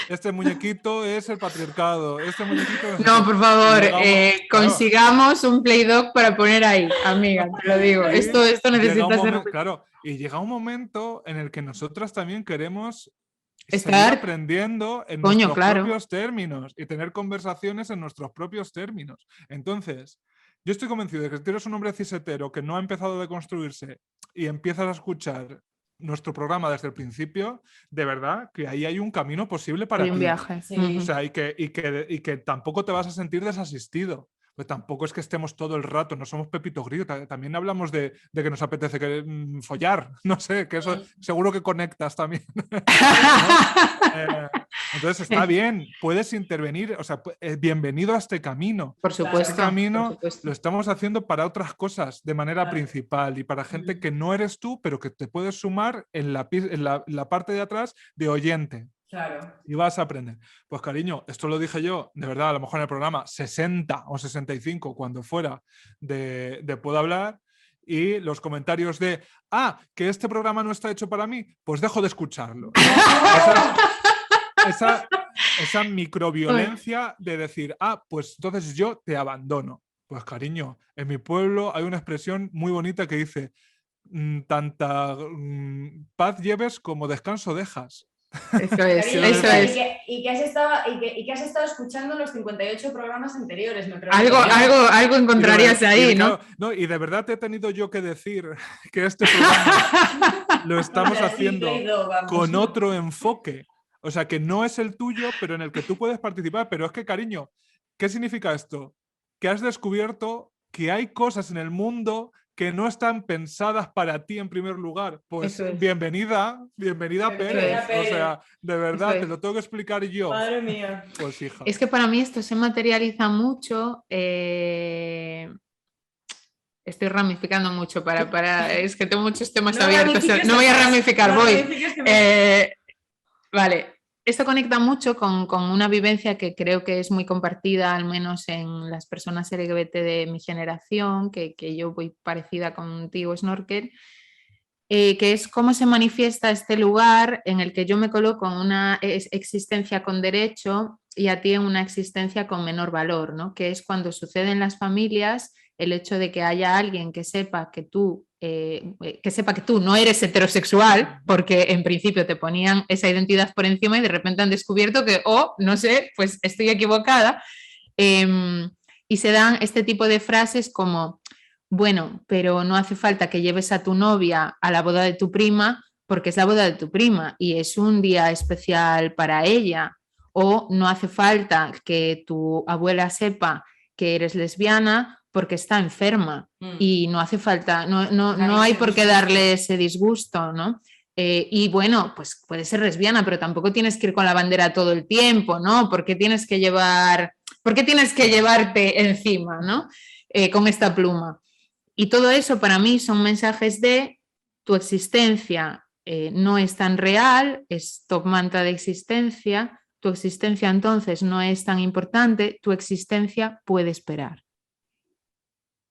Este muñequito es el patriarcado. Este muñequito es... No, por favor, consigamos un Play-Doh para poner ahí, amiga, te lo digo. Esto necesita ser... Claro, y llega un momento en el que nosotras también queremos estar seguir aprendiendo en nuestros propios términos y tener conversaciones en nuestros propios términos. Entonces, yo estoy convencido de que si tú eres un hombre cisetero que no ha empezado a deconstruirse y empiezas a escuchar nuestro programa desde el principio, de verdad que ahí hay un camino posible para ti. Un viaje. Sí. O sea, y que tampoco te vas a sentir desasistido. Pues tampoco es que estemos todo el rato, no somos Pepito Grillo, también hablamos de que nos apetece follar, no sé, que eso seguro que conectas también. Entonces está bien, puedes intervenir, o sea, bienvenido a este camino. Por supuesto. Este camino por supuesto. lo estamos haciendo para otras cosas de manera principal y para gente que no eres tú, pero que te puedes sumar en la parte de atrás de oyente. Claro. Y vas a aprender. Pues cariño, esto lo dije yo, de verdad, a lo mejor en el programa 60 o 65, cuando fuera de Puedo Hablar, y los comentarios de, que este programa no está hecho para mí, pues dejo de escucharlo. Esa microviolencia de decir, pues entonces yo te abandono. Pues cariño, en mi pueblo hay una expresión muy bonita que dice, tanta paz lleves como descanso dejas. Eso es, Cariño, eso es. Y que has estado escuchando los 58 programas anteriores. Algo encontrarías ahí, ¿no? No, y de verdad te he tenido yo que decir que este programa lo estamos haciendo con otro enfoque. O sea, que no es el tuyo, pero en el que tú puedes participar. Pero es que, cariño, ¿qué significa esto? Que has descubierto que hay cosas en el mundo que no están pensadas para ti en primer lugar. Pues bienvenida Pérez. O sea, de verdad, te lo tengo que explicar yo. Madre mía. Pues hija. Es que para mí esto se materializa mucho Estoy ramificando mucho es que tengo muchos temas No abiertos. ramifiques No voy a más, ramificar, no voy. ramifiques que Vale. Esto conecta mucho con una vivencia que creo que es muy compartida, al menos en las personas LGBT de mi generación, que yo voy parecida contigo, Snorkel, que es cómo se manifiesta este lugar en el que yo me coloco en una existencia con derecho y a ti en una existencia con menor valor, ¿no? Que es cuando sucede en las familias el hecho de que haya alguien que sepa que tú no eres heterosexual, porque en principio te ponían esa identidad por encima y de repente han descubierto que, no sé, pues estoy equivocada. Y se dan este tipo de frases como, bueno, pero no hace falta que lleves a tu novia a la boda de tu prima porque es la boda de tu prima y es un día especial para ella. O no hace falta que tu abuela sepa que eres lesbiana porque está enferma y no hace falta, no hay por qué darle ese disgusto, ¿no? Y bueno, pues puedes ser lesbiana, pero tampoco tienes que ir con la bandera todo el tiempo, ¿no? ¿Por qué tienes que llevarte encima, ¿no? Con esta pluma. Y todo eso para mí son mensajes de tu existencia no es tan real, es top manta de existencia, tu existencia entonces no es tan importante, tu existencia puede esperar.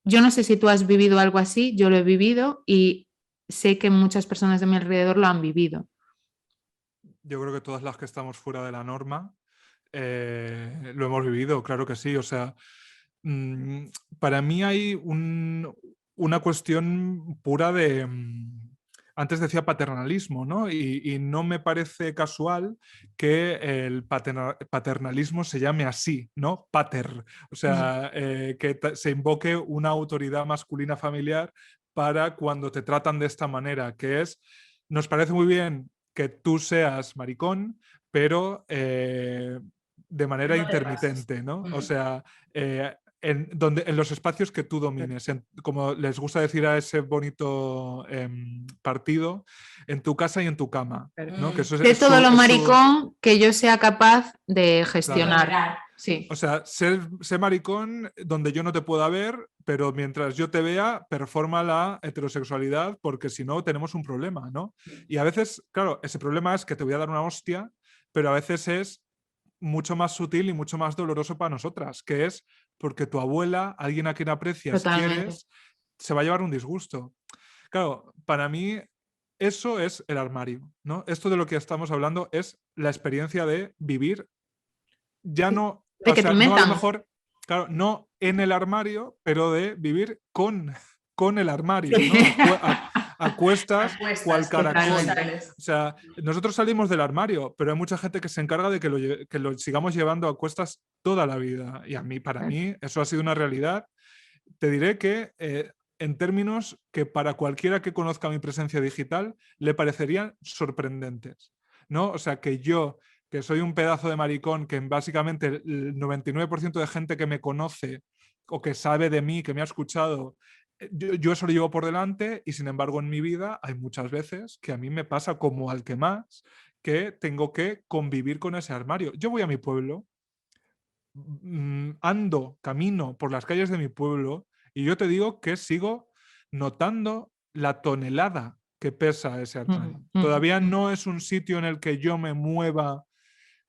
Yo no sé si tú has vivido algo así, yo lo he vivido y sé que muchas personas de mi alrededor lo han vivido. Yo creo que todas las que estamos fuera de la norma lo hemos vivido, claro que sí. O sea, para mí hay una cuestión pura de, antes decía paternalismo, ¿no? Y no me parece casual que el paternalismo se llame así, ¿no? Pater. O sea, que se invoque una autoridad masculina familiar para cuando te tratan de esta manera, que es, nos parece muy bien que tú seas maricón, pero de manera no te intermitente, pases. ¿no? O sea, en los espacios que tú domines, como les gusta decir a ese bonito partido, en tu casa y en tu cama, ¿no? Que eso De es todo lo maricón que yo sea capaz de De gestionar. tolerar. Sí. O sea, ser maricón donde yo no te pueda ver, pero mientras yo te vea, performa la heterosexualidad, porque si no tenemos un problema, ¿no? Y a veces, claro, ese problema es que te voy a dar una hostia, pero a veces es mucho más sutil y mucho más doloroso para nosotras, que es porque tu abuela, alguien a quien aprecias, Totalmente. quieres, se va a llevar un disgusto. Claro, para mí eso es el armario, ¿no? Esto de lo que estamos hablando es la experiencia de vivir, ya no, De o que te sea, no a lo metan. mejor, claro, no en el armario, pero de vivir con el armario, Sí. ¿no? A cuestas, cual caracol. Totalmente. O sea, nosotros salimos del armario, pero hay mucha gente que se encarga de que lo sigamos llevando a cuestas toda la vida. Y para mí, eso ha sido una realidad. Te diré que en términos que para cualquiera que conozca mi presencia digital le parecerían sorprendentes, ¿no? O sea, que yo, que soy un pedazo de maricón, que básicamente el 99% de gente que me conoce o que sabe de mí, que me ha escuchado, yo eso lo llevo por delante y sin embargo en mi vida hay muchas veces que a mí me pasa como al que más, que tengo que convivir con ese armario. Yo voy a mi pueblo, ando, camino por las calles de mi pueblo y yo te digo que sigo notando la tonelada que pesa ese armario. Todavía no es un sitio en el que yo me mueva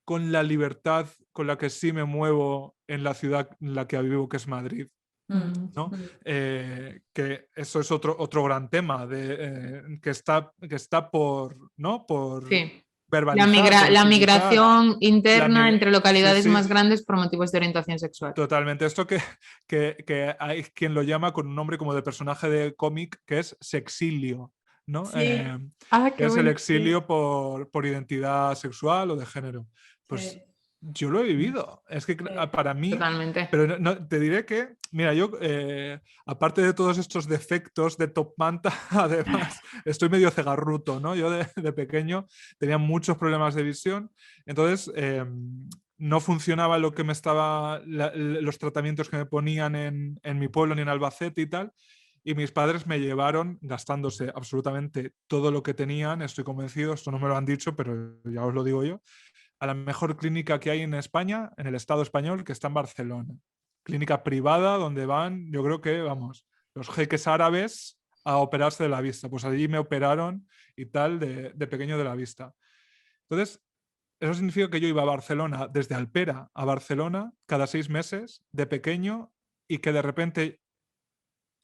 con la libertad con la que sí me muevo en la ciudad en la que vivo, que es Madrid. ¿No? Que eso es otro gran tema que está por, ¿no? por Sí. verbalizar, por La visibilizar. migración interna entre localidades Sí, más grandes por motivos de orientación sexual. totalmente. Esto que hay quien lo llama con un nombre como de personaje de cómic, que es sexilio, ¿no? Sí. Qué Que es el bueno. exilio por identidad sexual o de género. Pues Sí. yo lo he vivido. Es que para mí... Totalmente. Pero te diré que, mira, yo, aparte de todos estos defectos de top manta, además, estoy medio cegarruto, ¿no? Yo de pequeño tenía muchos problemas de visión, entonces no funcionaba lo que me estaba, los tratamientos que me ponían en mi pueblo ni en Albacete y tal, y mis padres me llevaron gastándose absolutamente todo lo que tenían, estoy convencido, esto no me lo han dicho, pero ya os lo digo yo, a la mejor clínica que hay en España, en el Estado español, que está en Barcelona. Clínica privada donde van, yo creo que, vamos, los jeques árabes a operarse de la vista. Pues allí me operaron y tal de pequeño de la vista. Entonces, eso significa que yo iba a Barcelona, desde Alpera a Barcelona, cada 6 meses, de pequeño, y que de repente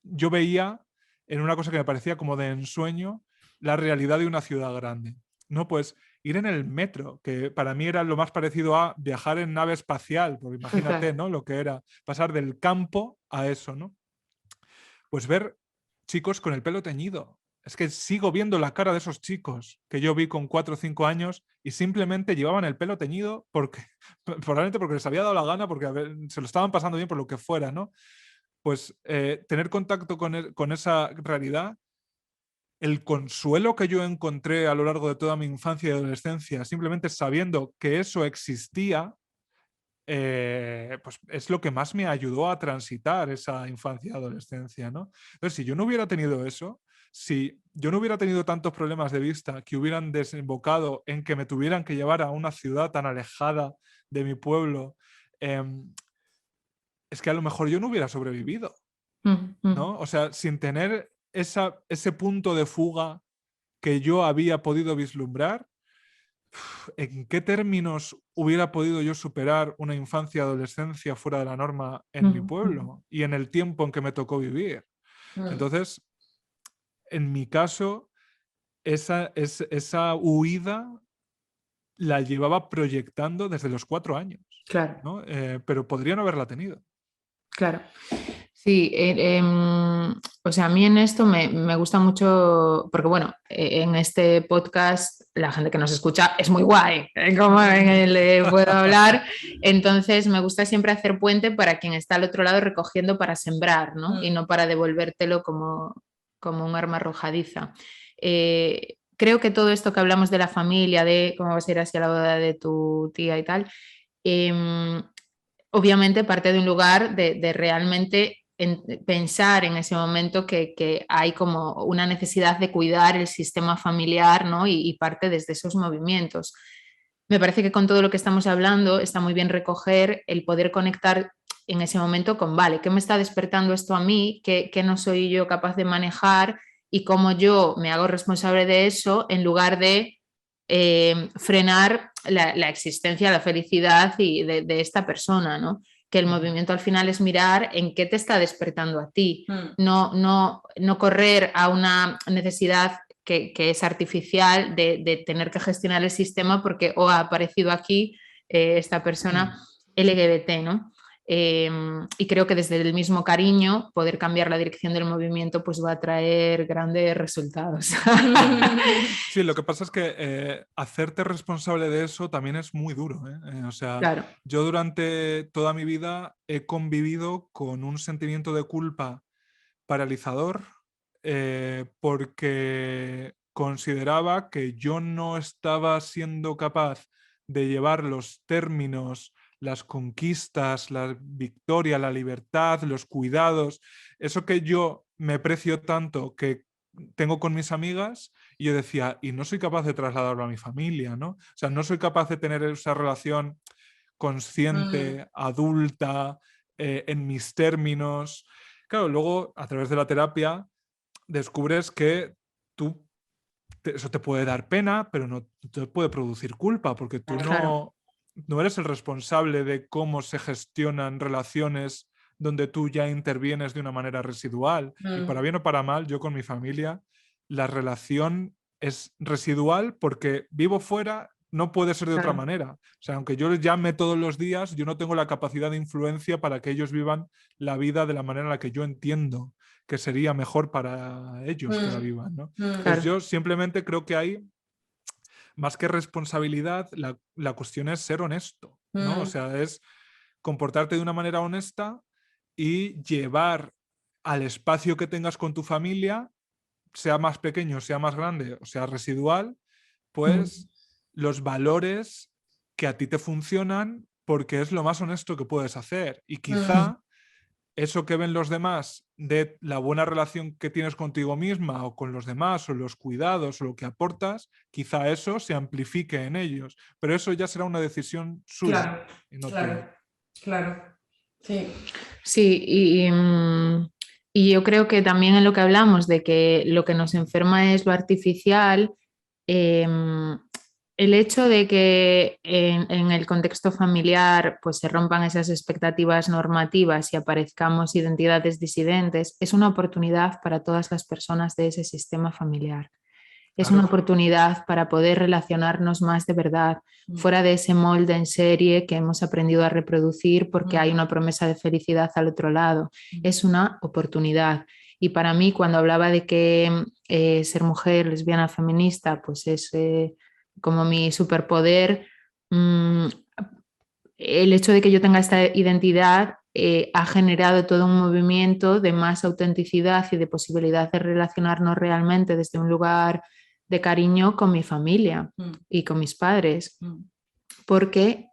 yo veía, en una cosa que me parecía como de ensueño, la realidad de una ciudad grande. ¿No? Pues ir en el metro, que para mí era lo más parecido a viajar en nave espacial, porque imagínate, ¿no? Lo que era pasar del campo a eso, ¿no? Pues ver chicos con el pelo teñido. Es que sigo viendo la cara de esos chicos que yo vi con 4 o 5 años y simplemente llevaban el pelo teñido porque, probablemente porque les había dado la gana, porque se lo estaban pasando bien por lo que fuera, ¿no? Pues tener contacto con esa realidad, el consuelo que yo encontré a lo largo de toda mi infancia y adolescencia, simplemente sabiendo que eso existía, pues es lo que más me ayudó a transitar esa infancia y adolescencia, ¿no? Entonces, si yo no hubiera tenido eso, si yo no hubiera tenido tantos problemas de vista que hubieran desembocado en que me tuvieran que llevar a una ciudad tan alejada de mi pueblo, es que a lo mejor yo no hubiera sobrevivido, ¿no? O sea, sin tener ese punto de fuga que yo había podido vislumbrar, ¿en qué términos hubiera podido yo superar una infancia y adolescencia fuera de la norma en mi pueblo y en el tiempo en que me tocó vivir? Entonces, en mi caso, esa huida la llevaba proyectando desde los 4 años, Claro. ¿no? Pero podría no haberla tenido. Claro. Sí, o sea, a mí en esto me gusta mucho, porque bueno, en este podcast la gente que nos escucha es muy guay, como en el puedo hablar, entonces me gusta siempre hacer puente para quien está al otro lado recogiendo para sembrar, ¿no? Y no para devolvértelo como un arma arrojadiza. Creo que todo esto que hablamos de la familia, de cómo vas a ir hacia la boda de tu tía y tal, obviamente parte de un lugar de realmente pensar en ese momento que hay como una necesidad de cuidar el sistema familiar, ¿no? Y parte desde esos movimientos. Me parece que con todo lo que estamos hablando está muy bien recoger el poder conectar en ese momento con, vale, ¿qué me está despertando esto a mí? ¿Qué no soy yo capaz de manejar? Y cómo yo me hago responsable de eso en lugar de frenar la existencia, la felicidad y de esta persona, ¿no? Que el movimiento al final es mirar en qué te está despertando a ti, no correr a una necesidad que es artificial de tener que gestionar el sistema porque ha aparecido aquí esta persona LGBT, ¿no? Y creo que desde el mismo cariño poder cambiar la dirección del movimiento pues va a traer grandes resultados. Sí, lo que pasa es que hacerte responsable de eso también es muy duro, ¿eh? O sea, claro. Yo durante toda mi vida he convivido con un sentimiento de culpa paralizador porque consideraba que yo no estaba siendo capaz de llevar los términos, las conquistas, la victoria, la libertad, los cuidados, eso que yo me precio tanto que tengo con mis amigas, y yo decía, y no soy capaz de trasladarlo a mi familia, ¿no? O sea, no soy capaz de tener esa relación consciente, adulta, en mis términos. Claro, luego a través de la terapia descubres que eso te puede dar pena, pero no te puede producir culpa, porque tú Claro. no eres el responsable de cómo se gestionan relaciones donde tú ya intervienes de una manera residual. Y para bien o para mal, yo con mi familia, la relación es residual porque vivo fuera, no puede ser de otra manera. O sea, aunque yo les llame todos los días, yo no tengo la capacidad de influencia para que ellos vivan la vida de la manera en la que yo entiendo que sería mejor para ellos que la vivan, ¿no? Entonces yo simplemente creo que hay, más que responsabilidad, la cuestión es ser honesto, ¿no? O sea, es comportarte de una manera honesta y llevar al espacio que tengas con tu familia, sea más pequeño, sea más grande o sea residual, pues los valores que a ti te funcionan porque es lo más honesto que puedes hacer. Y quizá eso que ven los demás de la buena relación que tienes contigo misma o con los demás o los cuidados o lo que aportas, quizá eso se amplifique en ellos. Pero eso ya será una decisión suya. Claro. Sí. Sí, y Y yo creo que también en lo que hablamos de que lo que nos enferma es lo artificial, el hecho de que en el contexto familiar pues se rompan esas expectativas normativas y aparezcamos identidades disidentes es una oportunidad para todas las personas de ese sistema familiar. Es una Claro. oportunidad para poder relacionarnos más de verdad, fuera de ese molde en serie que hemos aprendido a reproducir porque hay una promesa de felicidad al otro lado. Es una oportunidad. Y para mí, cuando hablaba de que ser mujer, lesbiana, feminista, pues es como mi superpoder, el hecho de que yo tenga esta identidad ha generado todo un movimiento de más autenticidad y de posibilidad de relacionarnos realmente desde un lugar de cariño con mi familia y con mis padres, porque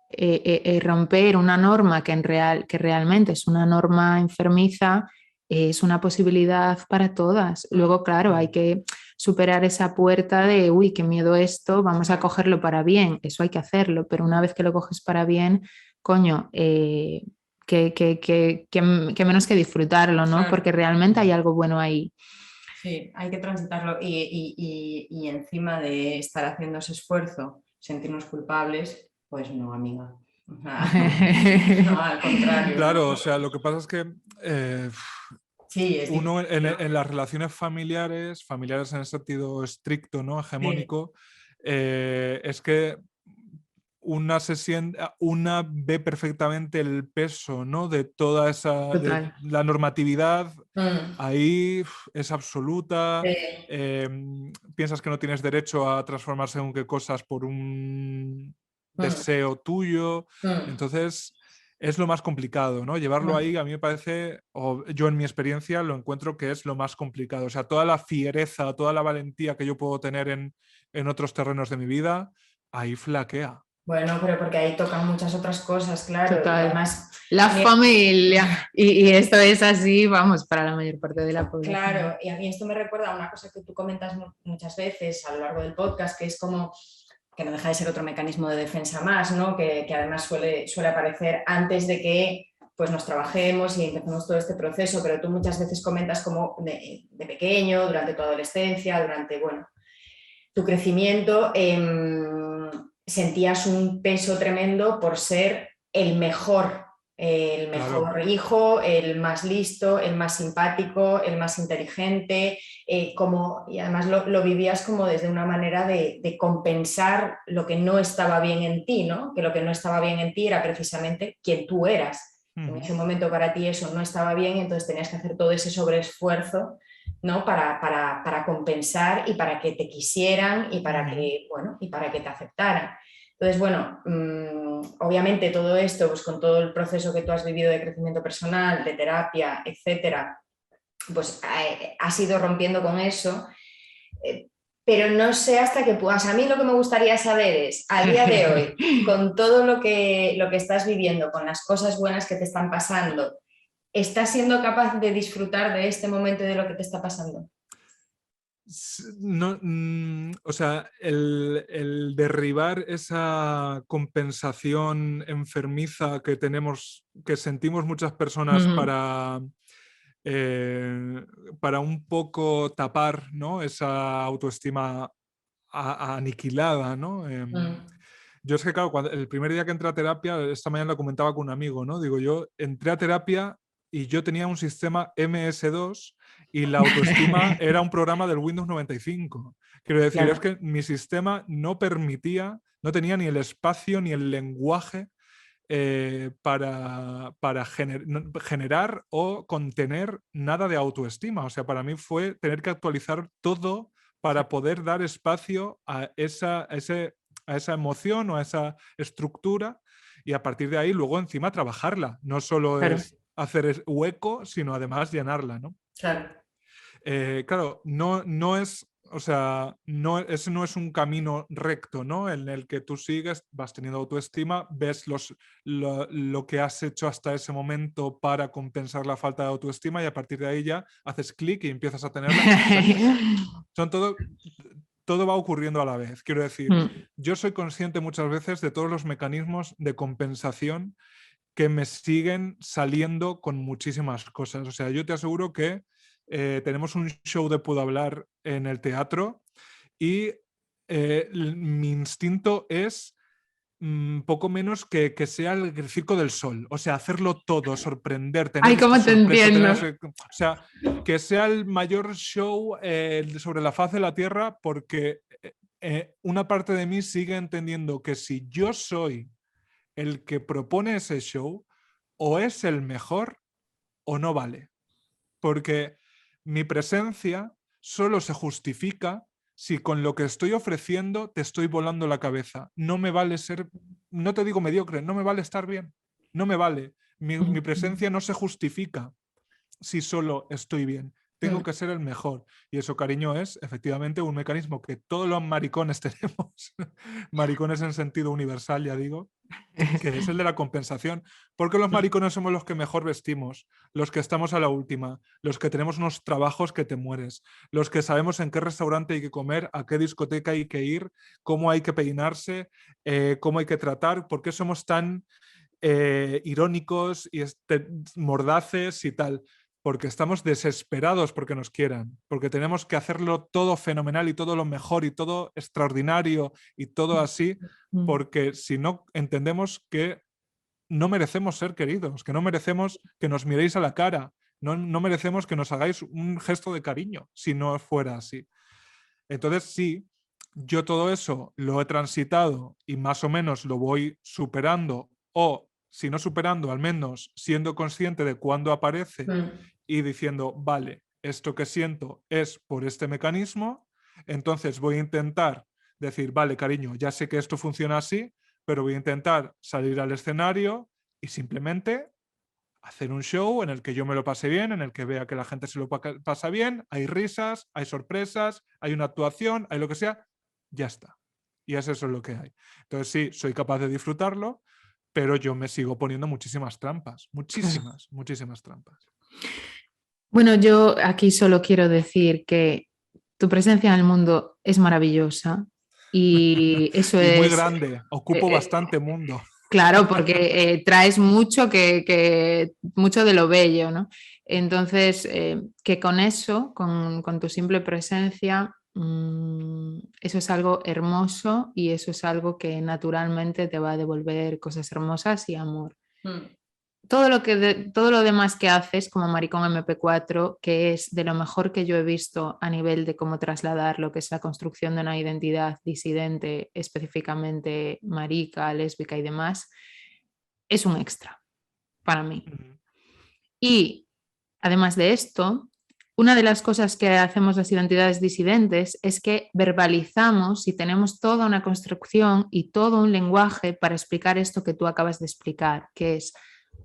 romper una norma que realmente es una norma enfermiza es una posibilidad para todas. Luego, claro, hay que superar esa puerta de, uy, qué miedo esto, vamos a cogerlo para bien, eso hay que hacerlo, pero una vez que lo coges para bien, coño, que menos que disfrutarlo, ¿no? Claro. Porque realmente hay algo bueno ahí. Sí, hay que transitarlo y encima de estar haciendo ese esfuerzo, sentirnos culpables, pues no, amiga. No, al contrario. Claro, ¿no? o sea, lo que pasa es que Sí, es uno difícil, ¿no? en las relaciones familiares en el sentido estricto, ¿no? Hegemónico, es que una ve perfectamente el peso, ¿no? De toda de Total. la normatividad, Mm, ahí es absoluta, sí, piensas que no tienes derecho a transformar según qué cosas por un mm, deseo tuyo, mm, entonces es lo más complicado, ¿no? Llevarlo ahí a mí me parece, o yo en mi experiencia lo encuentro que es lo más complicado, o sea, toda la fiereza, toda la valentía que yo puedo tener en otros terrenos de mi vida, ahí flaquea. Bueno, pero porque ahí tocan muchas otras cosas, claro. Y Total. además, La a mí, familia. Y esto es así, vamos, para la mayor parte de la población. claro, y a mí esto me recuerda a una cosa que tú comentas muchas veces a lo largo del podcast, que es como que no deja de ser otro mecanismo de defensa más, ¿no? Que además suele aparecer antes de que pues, nos trabajemos y empecemos todo este proceso, pero tú muchas veces comentas como de pequeño, durante tu adolescencia, durante, bueno, tu crecimiento, sentías un peso tremendo por ser el Claro. mejor hijo, el más listo, el más simpático, el más inteligente, y además lo vivías como desde una manera de compensar lo que no estaba bien en ti, ¿no? Que lo que no estaba bien en ti era precisamente quien tú eras. En ese momento para ti eso no estaba bien, entonces tenías que hacer todo ese sobreesfuerzo, ¿no? Para compensar y para que te quisieran y para que, bueno, y para que te aceptaran. Entonces, bueno, obviamente todo esto, pues con todo el proceso que tú has vivido de crecimiento personal, de terapia, etcétera, pues has ido rompiendo con eso. Pero no sé hasta qué puedas. A mí lo que me gustaría saber es, a día de hoy, con todo lo que estás viviendo, con las cosas buenas que te están pasando, ¿estás siendo capaz de disfrutar de este momento y de lo que te está pasando? No, o sea, el derribar esa compensación enfermiza que tenemos, que sentimos muchas personas para un poco tapar, ¿no? Esa autoestima aniquilada, ¿no? Mm, Yo es que, claro, el primer día que entré a terapia, esta mañana lo comentaba con un amigo, ¿no? Digo, yo entré a terapia y yo tenía un sistema MS2 y la autoestima era un programa del Windows 95. Quiero decir, es claro. que mi sistema no permitía, no tenía ni el espacio ni el lenguaje para generar o contener nada de autoestima. O sea, para mí fue tener que actualizar todo para poder dar espacio a esa emoción o a esa estructura y a partir de ahí luego encima trabajarla. No solo Claro. es hacer hueco, sino además llenarla, ¿no? Claro. Claro, no es, o sea, ese no es un camino recto, ¿no? En el que tú sigues, vas teniendo autoestima, ves lo que has hecho hasta ese momento para compensar la falta de autoestima y a partir de ahí ya haces clic y empiezas a tenerla. O sea, son todo va ocurriendo a la vez. Quiero decir, yo soy consciente muchas veces de todos los mecanismos de compensación que me siguen saliendo con muchísimas cosas. O sea, yo te aseguro que tenemos un show de Puedo Hablar en el teatro y mi instinto es poco menos que sea el Circo del Sol. O sea, hacerlo todo, sorprender, tener Ay, esta cómo te sorpresa, entiendo. o sea, que sea el mayor show sobre la faz de la Tierra, porque una parte de mí sigue entendiendo que si yo soy el que propone ese show, o es el mejor o no vale. Porque mi presencia solo se justifica si con lo que estoy ofreciendo te estoy volando la cabeza. No me vale ser, no te digo mediocre, no me vale estar bien. No me vale. Mi presencia no se justifica si solo estoy bien. Tengo que ser el mejor. Y eso, cariño, es efectivamente un mecanismo que todos los maricones tenemos. Maricones en sentido universal, ya digo, que es el de la compensación. Porque los maricones somos los que mejor vestimos, los que estamos a la última, los que tenemos unos trabajos que te mueres, los que sabemos en qué restaurante hay que comer, a qué discoteca hay que ir, cómo hay que peinarse, cómo hay que tratar, por qué somos tan irónicos y mordaces y tal. Porque estamos desesperados porque nos quieran, porque tenemos que hacerlo todo fenomenal y todo lo mejor y todo extraordinario y todo así, porque si no entendemos que no merecemos ser queridos, que no merecemos que nos miréis a la cara, no merecemos que nos hagáis un gesto de cariño si no fuera así. Entonces sí, yo todo eso lo he transitado y más o menos lo voy superando, o si no superando, al menos siendo consciente de cuándo aparece y diciendo, vale, esto que siento es por este mecanismo, entonces voy a intentar decir, vale, cariño, ya sé que esto funciona así, pero voy a intentar salir al escenario y simplemente hacer un show en el que yo me lo pase bien, en el que vea que la gente se lo pasa bien, hay risas, hay sorpresas, hay una actuación, hay lo que sea, ya está. Y es eso lo que hay. Entonces sí, soy capaz de disfrutarlo, pero yo me sigo poniendo muchísimas trampas, muchísimas trampas. Bueno, yo aquí solo quiero decir que tu presencia en el mundo es maravillosa y eso y muy es... grande, ocupo bastante mundo. Claro, porque traes mucho, mucho de lo bello, ¿no? Entonces, que con eso, con tu simple presencia, eso es algo hermoso y eso es algo que naturalmente te va a devolver cosas hermosas y amor. Todo lo demás que haces como Maricón MP4, que es de lo mejor que yo he visto a nivel de cómo trasladar lo que es la construcción de una identidad disidente, específicamente marica, lésbica y demás, es un extra para mí. Y además de esto, una de las cosas que hacemos las identidades disidentes es que verbalizamos y tenemos toda una construcción y todo un lenguaje para explicar esto que tú acabas de explicar, que es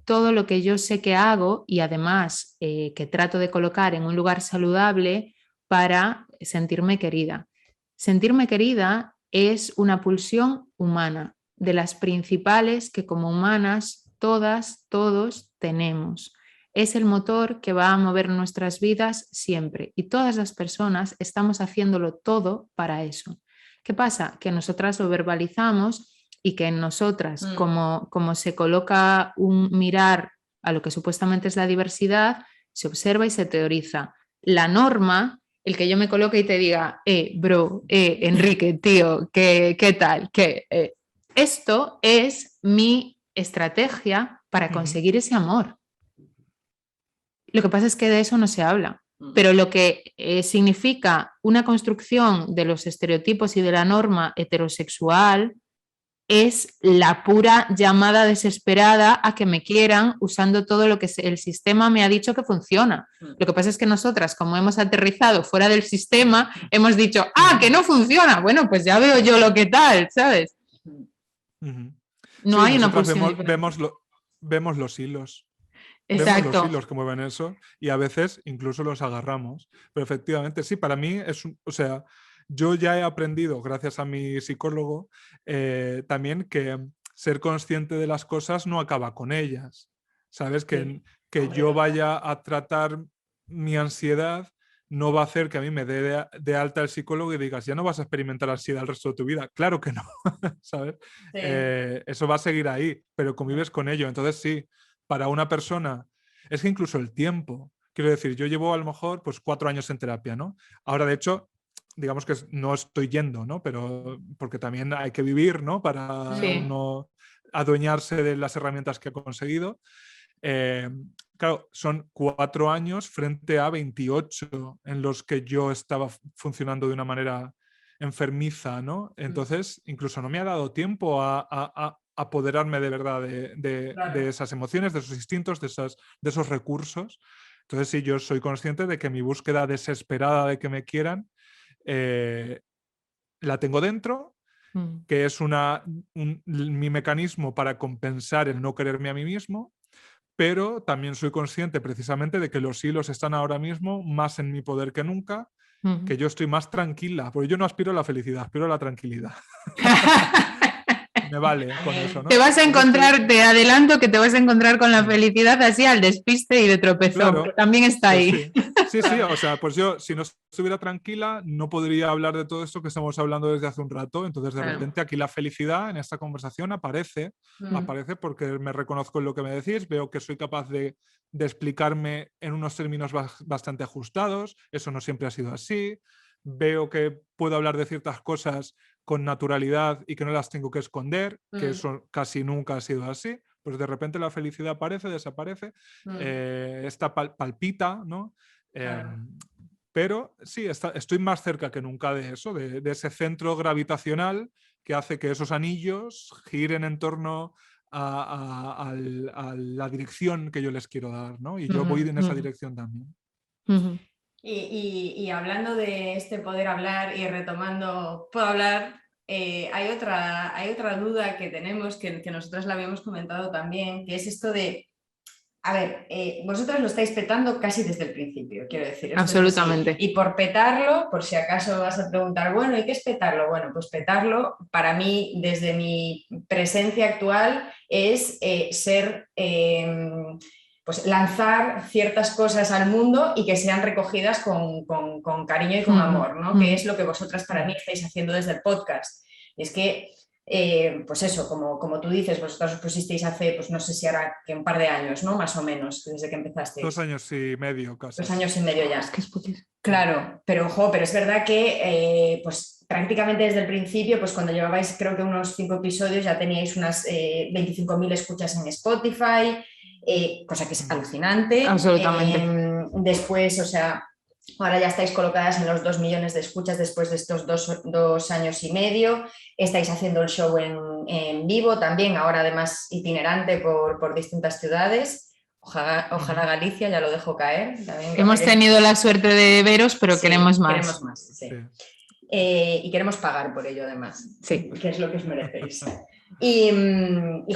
todo lo que yo sé que hago y además que trato de colocar en un lugar saludable para sentirme querida. Sentirme querida es una pulsión humana, de las principales que como humanas todas, todos tenemos. Es el motor que va a mover nuestras vidas siempre y todas las personas estamos haciéndolo todo para eso. ¿Qué pasa? Que nosotras lo verbalizamos y que en nosotras, como se coloca un mirar a lo que supuestamente es la diversidad, se observa y se teoriza. La norma, el que yo me coloque y te diga, bro, Enrique, tío, ¿qué tal? Esto es mi estrategia para conseguir ese amor. Lo que pasa es que de eso no se habla. Pero lo que significa una construcción de los estereotipos y de la norma heterosexual es la pura llamada desesperada a que me quieran usando todo lo que el sistema me ha dicho que funciona. Lo que pasa es que nosotras, como hemos aterrizado fuera del sistema, hemos dicho, que no funciona. Bueno, pues ya veo yo lo que tal, ¿sabes? No hay una pulsión. Vemos los hilos. Exacto. Vemos los hilos que mueven eso y a veces incluso los agarramos. Pero efectivamente, sí, para mí o sea, yo ya he aprendido, gracias a mi psicólogo, también que ser consciente de las cosas no acaba con ellas. ¿Sabes? Que yo vaya a tratar mi ansiedad no va a hacer que a mí me dé de alta el psicólogo y digas, ya no vas a experimentar ansiedad el resto de tu vida. Claro que no, ¿sabes? Sí. Eso va a seguir ahí, pero convives con ello. Entonces sí, para una persona, es que incluso el tiempo, quiero decir, yo llevo a lo mejor pues 4 años en terapia, ¿no? Ahora, de hecho, digamos que no estoy yendo, ¿no? Pero porque también hay que vivir, ¿no? Para Sí. uno adueñarse de las herramientas que ha conseguido. Claro, son 4 años frente a 28 en los que yo estaba funcionando de una manera enfermiza, ¿no? Entonces, incluso no me ha dado tiempo a apoderarme de verdad de esas emociones, de esos instintos, de esos recursos. Entonces, sí, yo soy consciente de que mi búsqueda desesperada de que me quieran la tengo dentro, que es mi mecanismo para compensar el no quererme a mí mismo, pero también soy consciente precisamente de que los hilos están ahora mismo más en mi poder que nunca, que yo estoy más tranquila, porque yo no aspiro a la felicidad, aspiro a la tranquilidad. Me vale con eso, ¿no? Te vas a encontrar, te adelanto que te vas a encontrar con la felicidad así al despiste y de tropezón, claro, que también está pues ahí. Sí, sí, o sea, pues yo si no estuviera tranquila no podría hablar de todo esto que estamos hablando desde hace un rato, entonces de repente aquí la felicidad en esta conversación aparece porque me reconozco en lo que me decís, veo que soy capaz de explicarme en unos términos bastante ajustados, eso no siempre ha sido así, veo que puedo hablar de ciertas cosas con naturalidad y que no las tengo que esconder, que eso casi nunca ha sido así, pues de repente la felicidad aparece, desaparece, palpita, ¿no? Pero sí, estoy más cerca que nunca de eso, de ese centro gravitacional que hace que esos anillos giren en torno a la dirección que yo les quiero dar, ¿no? Y yo voy en esa dirección también. Y hablando de este poder hablar y retomando, puedo hablar, hay otra duda que tenemos, que nosotros la habíamos comentado también, que es esto de, a ver, vosotros lo estáis petando casi desde el principio, quiero decir. Absolutamente. Y por petarlo, por si acaso vas a preguntar, bueno, ¿y qué es petarlo? Bueno, pues petarlo, para mí, desde mi presencia actual, es ser... pues lanzar ciertas cosas al mundo y que sean recogidas con cariño y con amor, ¿no? Que es lo que vosotras para mí estáis haciendo desde el podcast. Y es que, pues eso, como tú dices, vosotros os pusisteis hace, pues no sé si ahora que un par de años, ¿no? Más o menos, desde que empezasteis. 2 años y medio casi. 2 años y medio ya. Es que es poquísimo. Claro, pero es verdad que pues prácticamente desde el principio, pues cuando llevabais creo que unos 5 episodios ya teníais unas 25.000 escuchas en Spotify, cosa que es alucinante. Absolutamente. Después, o sea, ahora ya estáis colocadas en los 2 millones de escuchas después de estos 2 años y medio. Estáis haciendo el show en vivo también, ahora además itinerante por distintas ciudades. Ojalá Galicia, ya lo dejo caer. Hemos tenido la suerte de veros, pero queremos más. Queremos más, sí. Y queremos pagar por ello además, sí. Que es lo que os merecéis. Y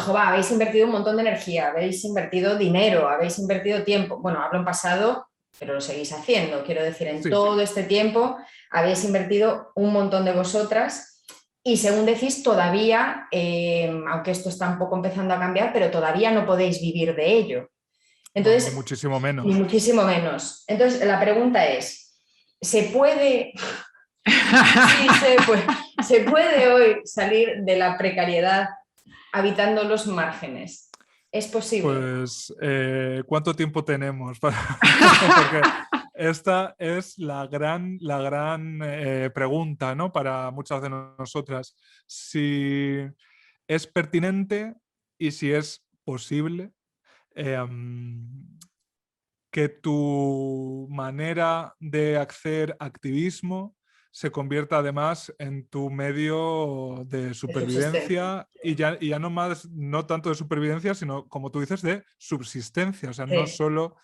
habéis invertido un montón de energía, habéis invertido dinero, habéis invertido tiempo. Bueno, hablo en pasado, pero lo seguís haciendo. Quiero decir, en todo este tiempo habéis invertido un montón de vosotras y según decís, todavía, aunque esto está un poco empezando a cambiar, pero todavía no podéis vivir de ello. Entonces, ni muchísimo menos. Ni muchísimo menos. Entonces, la pregunta es, ¿se puede hoy salir de la precariedad habitando los márgenes? ¿Es posible? Pues, ¿cuánto tiempo tenemos? Porque esta es la gran pregunta, ¿no? Para muchas de nosotras. Si es pertinente y si es posible que tu manera de hacer activismo se convierta además en tu medio de supervivencia y ya no tanto de supervivencia, sino, como tú dices, de subsistencia. O sea, no solo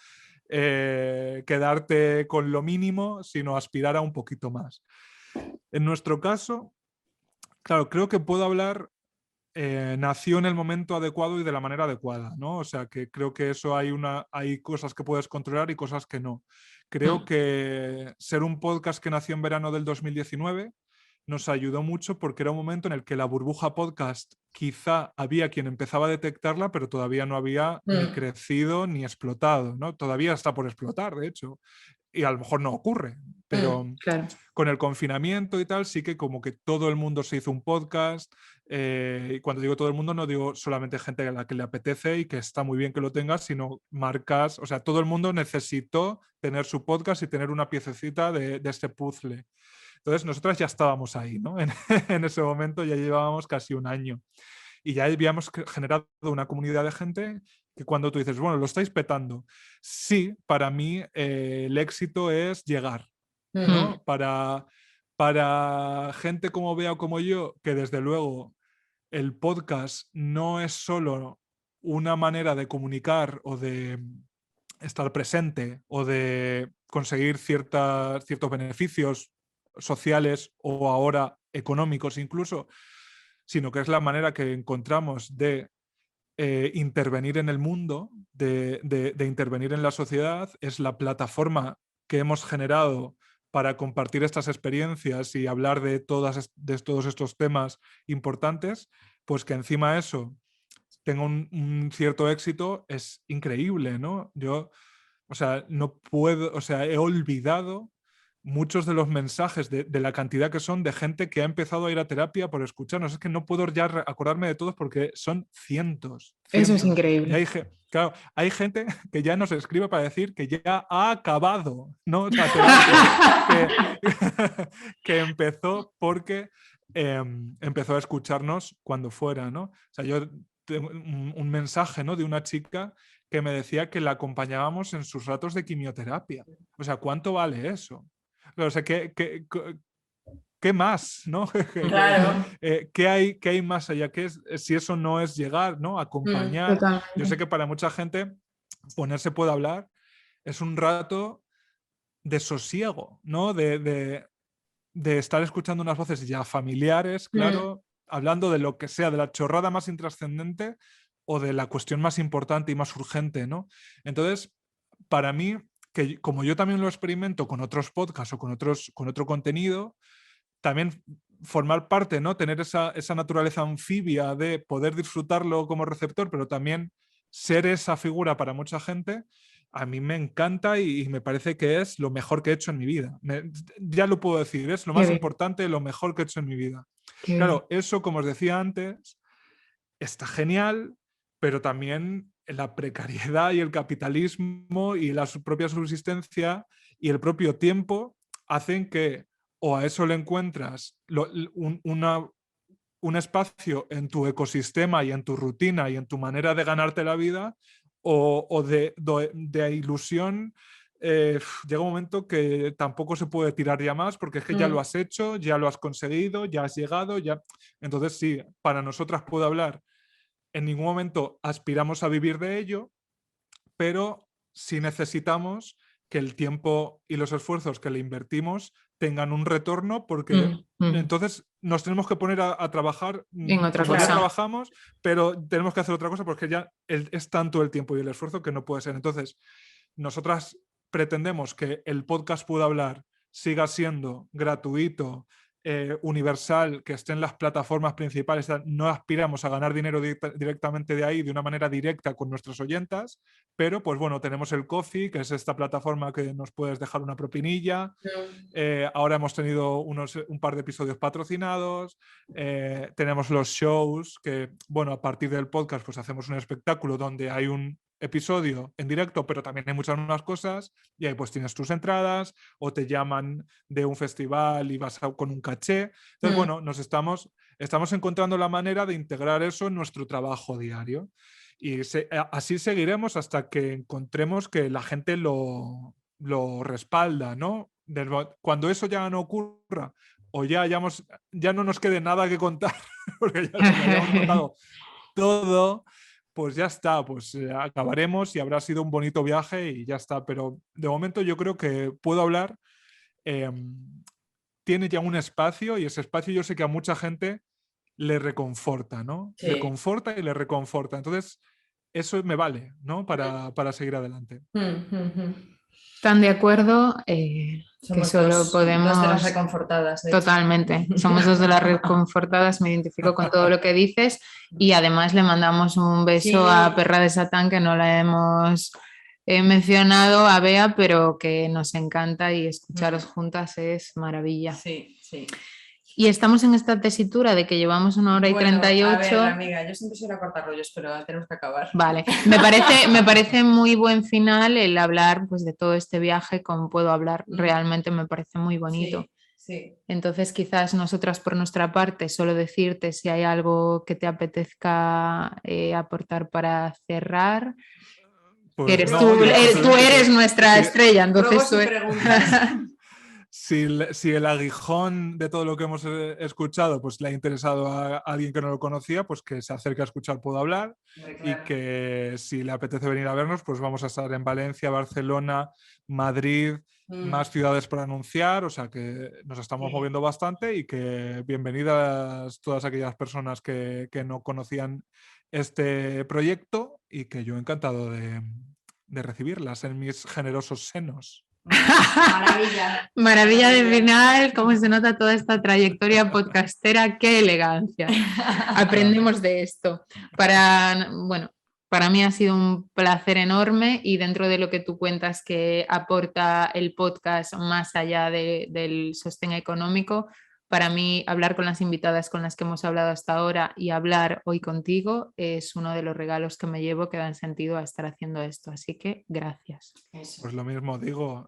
quedarte con lo mínimo, sino aspirar a un poquito más. En nuestro caso, claro, creo que puedo hablar... nació en el momento adecuado y de la manera adecuada, ¿no? O sea, que creo que eso hay cosas que puedes controlar y cosas que no. Creo que ser un podcast que nació en verano del 2019 nos ayudó mucho porque era un momento en el que la burbuja podcast quizá había quien empezaba a detectarla, pero todavía no había ni crecido ni explotado, ¿no? Todavía está por explotar, de hecho. y a lo mejor no ocurre, pero Claro. con el confinamiento y tal, sí que como que todo el mundo se hizo un podcast. Y cuando digo todo el mundo, no digo solamente gente a la que le apetece y que está muy bien que lo tenga, sino marcas, o sea, todo el mundo necesitó tener su podcast y tener una piececita de este puzzle. Entonces, nosotras ya estábamos ahí, ¿no? En ese momento ya llevábamos casi un año. Y ya habíamos generado una comunidad de gente que cuando tú dices, bueno, lo estáis petando. Sí, para mí el éxito es llegar, ¿no? Para gente como Bea o como yo, que desde luego el podcast no es solo una manera de comunicar o de estar presente o de conseguir ciertos beneficios sociales o ahora económicos incluso, sino que es la manera que encontramos de intervenir en el mundo, de intervenir en la sociedad, es la plataforma que hemos generado para compartir estas experiencias y hablar de todos estos temas importantes, pues que encima de eso tenga un cierto éxito es increíble, ¿no? Yo, o sea, no puedo, o sea, he olvidado muchos de los mensajes de la cantidad que son de gente que ha empezado a ir a terapia por escucharnos. Es que no puedo ya acordarme de todos porque son cientos. Eso es Y increíble. claro, hay gente que ya nos escribe para decir que ya ha acabado, ¿no? La terapia, que empezó porque empezó a escucharnos cuando fuera, ¿no? O sea, yo tengo un mensaje, ¿no?, de una chica que me decía que la acompañábamos en sus ratos de quimioterapia. O sea, ¿cuánto vale eso? O sea, ¿qué más? ¿No? Claro. ¿Qué hay más allá? Si eso no es llegar, ¿no? Acompañar. Totalmente. Yo sé que para mucha gente ponerse puede hablar es un rato de sosiego, ¿no? De estar escuchando unas voces ya familiares, claro, hablando de lo que sea, de la chorrada más intrascendente o de la cuestión más importante y más urgente, ¿no? Entonces, para mí, que como yo también lo experimento con otros podcasts o con otro contenido, también formar parte, ¿no? Tener esa naturaleza anfibia de poder disfrutarlo como receptor, pero también ser esa figura para mucha gente, a mí me encanta y me parece que es lo mejor que he hecho en mi vida. Ya lo puedo decir, es lo más importante, lo mejor que he hecho en mi vida. Claro, eso, como os decía antes, está genial, pero también la precariedad y el capitalismo y la propia subsistencia y el propio tiempo hacen que o a eso le encuentras un espacio en tu ecosistema y en tu rutina y en tu manera de ganarte la vida, o de ilusión. Llega un momento que tampoco se puede tirar ya más porque es que ya lo has hecho, ya lo has conseguido, ya has llegado, ya. Entonces sí, para nosotras puedo hablar. En ningún momento aspiramos a vivir de ello, pero sí necesitamos que el tiempo y los esfuerzos que le invertimos tengan un retorno, porque entonces nos tenemos que poner a trabajar en otra como cosa. ya trabajamos, pero tenemos que hacer otra cosa porque ya es tanto el tiempo y el esfuerzo que no puede ser. Entonces, nosotras pretendemos que el podcast Puedo Hablar siga siendo gratuito, universal, que esté en las plataformas principales. No aspiramos a ganar dinero directamente de ahí de una manera directa con nuestras oyentas, pero pues bueno, tenemos el Ko-fi, que es esta plataforma que nos puedes dejar una propinilla. Ahora hemos tenido un par de episodios patrocinados, tenemos los shows que, bueno, a partir del podcast pues hacemos un espectáculo donde hay un episodio en directo, pero también hay muchas más cosas, y ahí pues tienes tus entradas o te llaman de un festival y vas con un caché. Entonces, bueno, estamos encontrando la manera de integrar eso en nuestro trabajo diario, y así seguiremos hasta que encontremos que la gente lo respalda, ¿no? Cuando eso ya no ocurra o ya no nos quede nada que contar porque ya nos hayamos contado todo, pues ya está, pues acabaremos y habrá sido un bonito viaje y ya está. Pero de momento yo creo que Puedo Hablar tiene ya un espacio, y ese espacio yo sé que a mucha gente le reconforta, ¿no? Sí. Le conforta y le reconforta. Entonces, eso me vale, ¿no? Para seguir adelante. Tan de acuerdo que solo podemos... Dos de las reconfortadas. Totalmente, somos dos de las reconfortadas, me identifico con todo lo que dices, y además le mandamos un beso a Perra de Satán, que no la hemos he mencionado a Bea, pero que nos encanta y escucharos juntas es maravilla. Sí, sí. Y estamos en esta tesitura de que llevamos 1 hora y 38. A ver, amiga, yo siempre soy a cortar rollos, pero tenemos que acabar. Vale, me parece muy buen final el hablar pues, de todo este viaje, como puedo hablar, realmente me parece muy bonito. Sí, sí. Entonces quizás nosotras por nuestra parte solo decirte si hay algo que te apetezca aportar para cerrar. Pues Eres no, tú eres nuestra sí, estrella, entonces Ruego si preguntas. Si el aguijón de todo lo que hemos escuchado pues le ha interesado a alguien que no lo conocía, pues que se acerque a escuchar Puedo Hablar. Claro. Y que si le apetece venir a vernos, pues vamos a estar en Valencia, Barcelona, Madrid, más ciudades por anunciar, o sea que nos estamos moviendo bastante y que bienvenidas todas aquellas personas que no conocían este proyecto y que yo encantado de recibirlas en mis generosos senos. Maravilla. Maravilla de final, cómo se nota toda esta trayectoria podcastera, qué elegancia. Aprendemos de esto. Para mí ha sido un placer enorme y dentro de lo que tú cuentas que aporta el podcast más allá del sostén económico, para mí hablar con las invitadas con las que hemos hablado hasta ahora y hablar hoy contigo es uno de los regalos que me llevo que dan sentido a estar haciendo esto. Así que gracias. Pues lo mismo digo,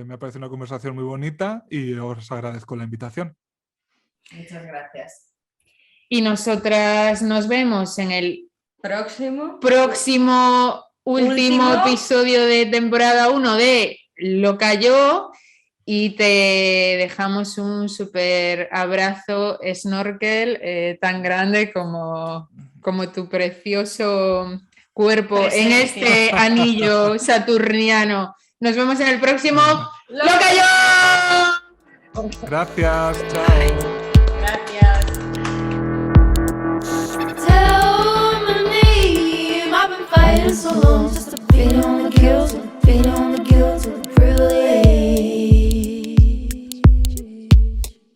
me parece una conversación muy bonita y os agradezco la invitación. Muchas gracias. Y nosotras nos vemos en el próximo último episodio de temporada 1 de Lo Cayó y te dejamos un súper abrazo snorkel tan grande como tu precioso cuerpo en este anillo saturniano. Nos vemos en el próximo Lo Cayó. Gracias, chao. Gracias. Tell my name. I've been fighting so long just to beat on the guilt, beat on the guilt of the privilege.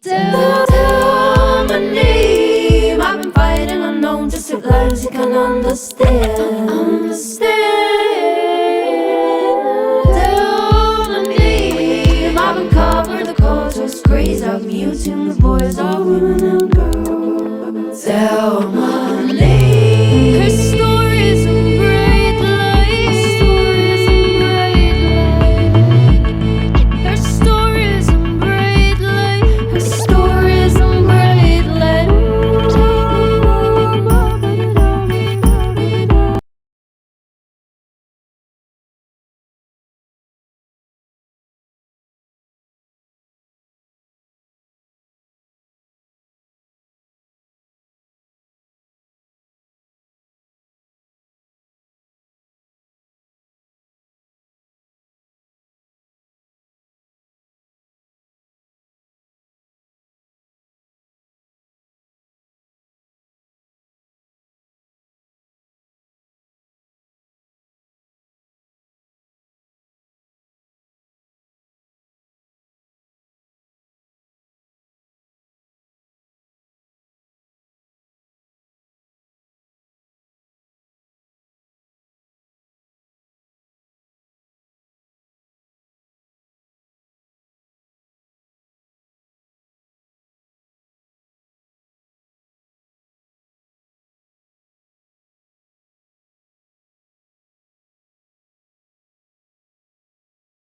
Tell my name. I've been fighting unknown just to lives you can understand. Tell my name. I've been covering the culture's craze. I've muting the boys, all women and girls. Tell my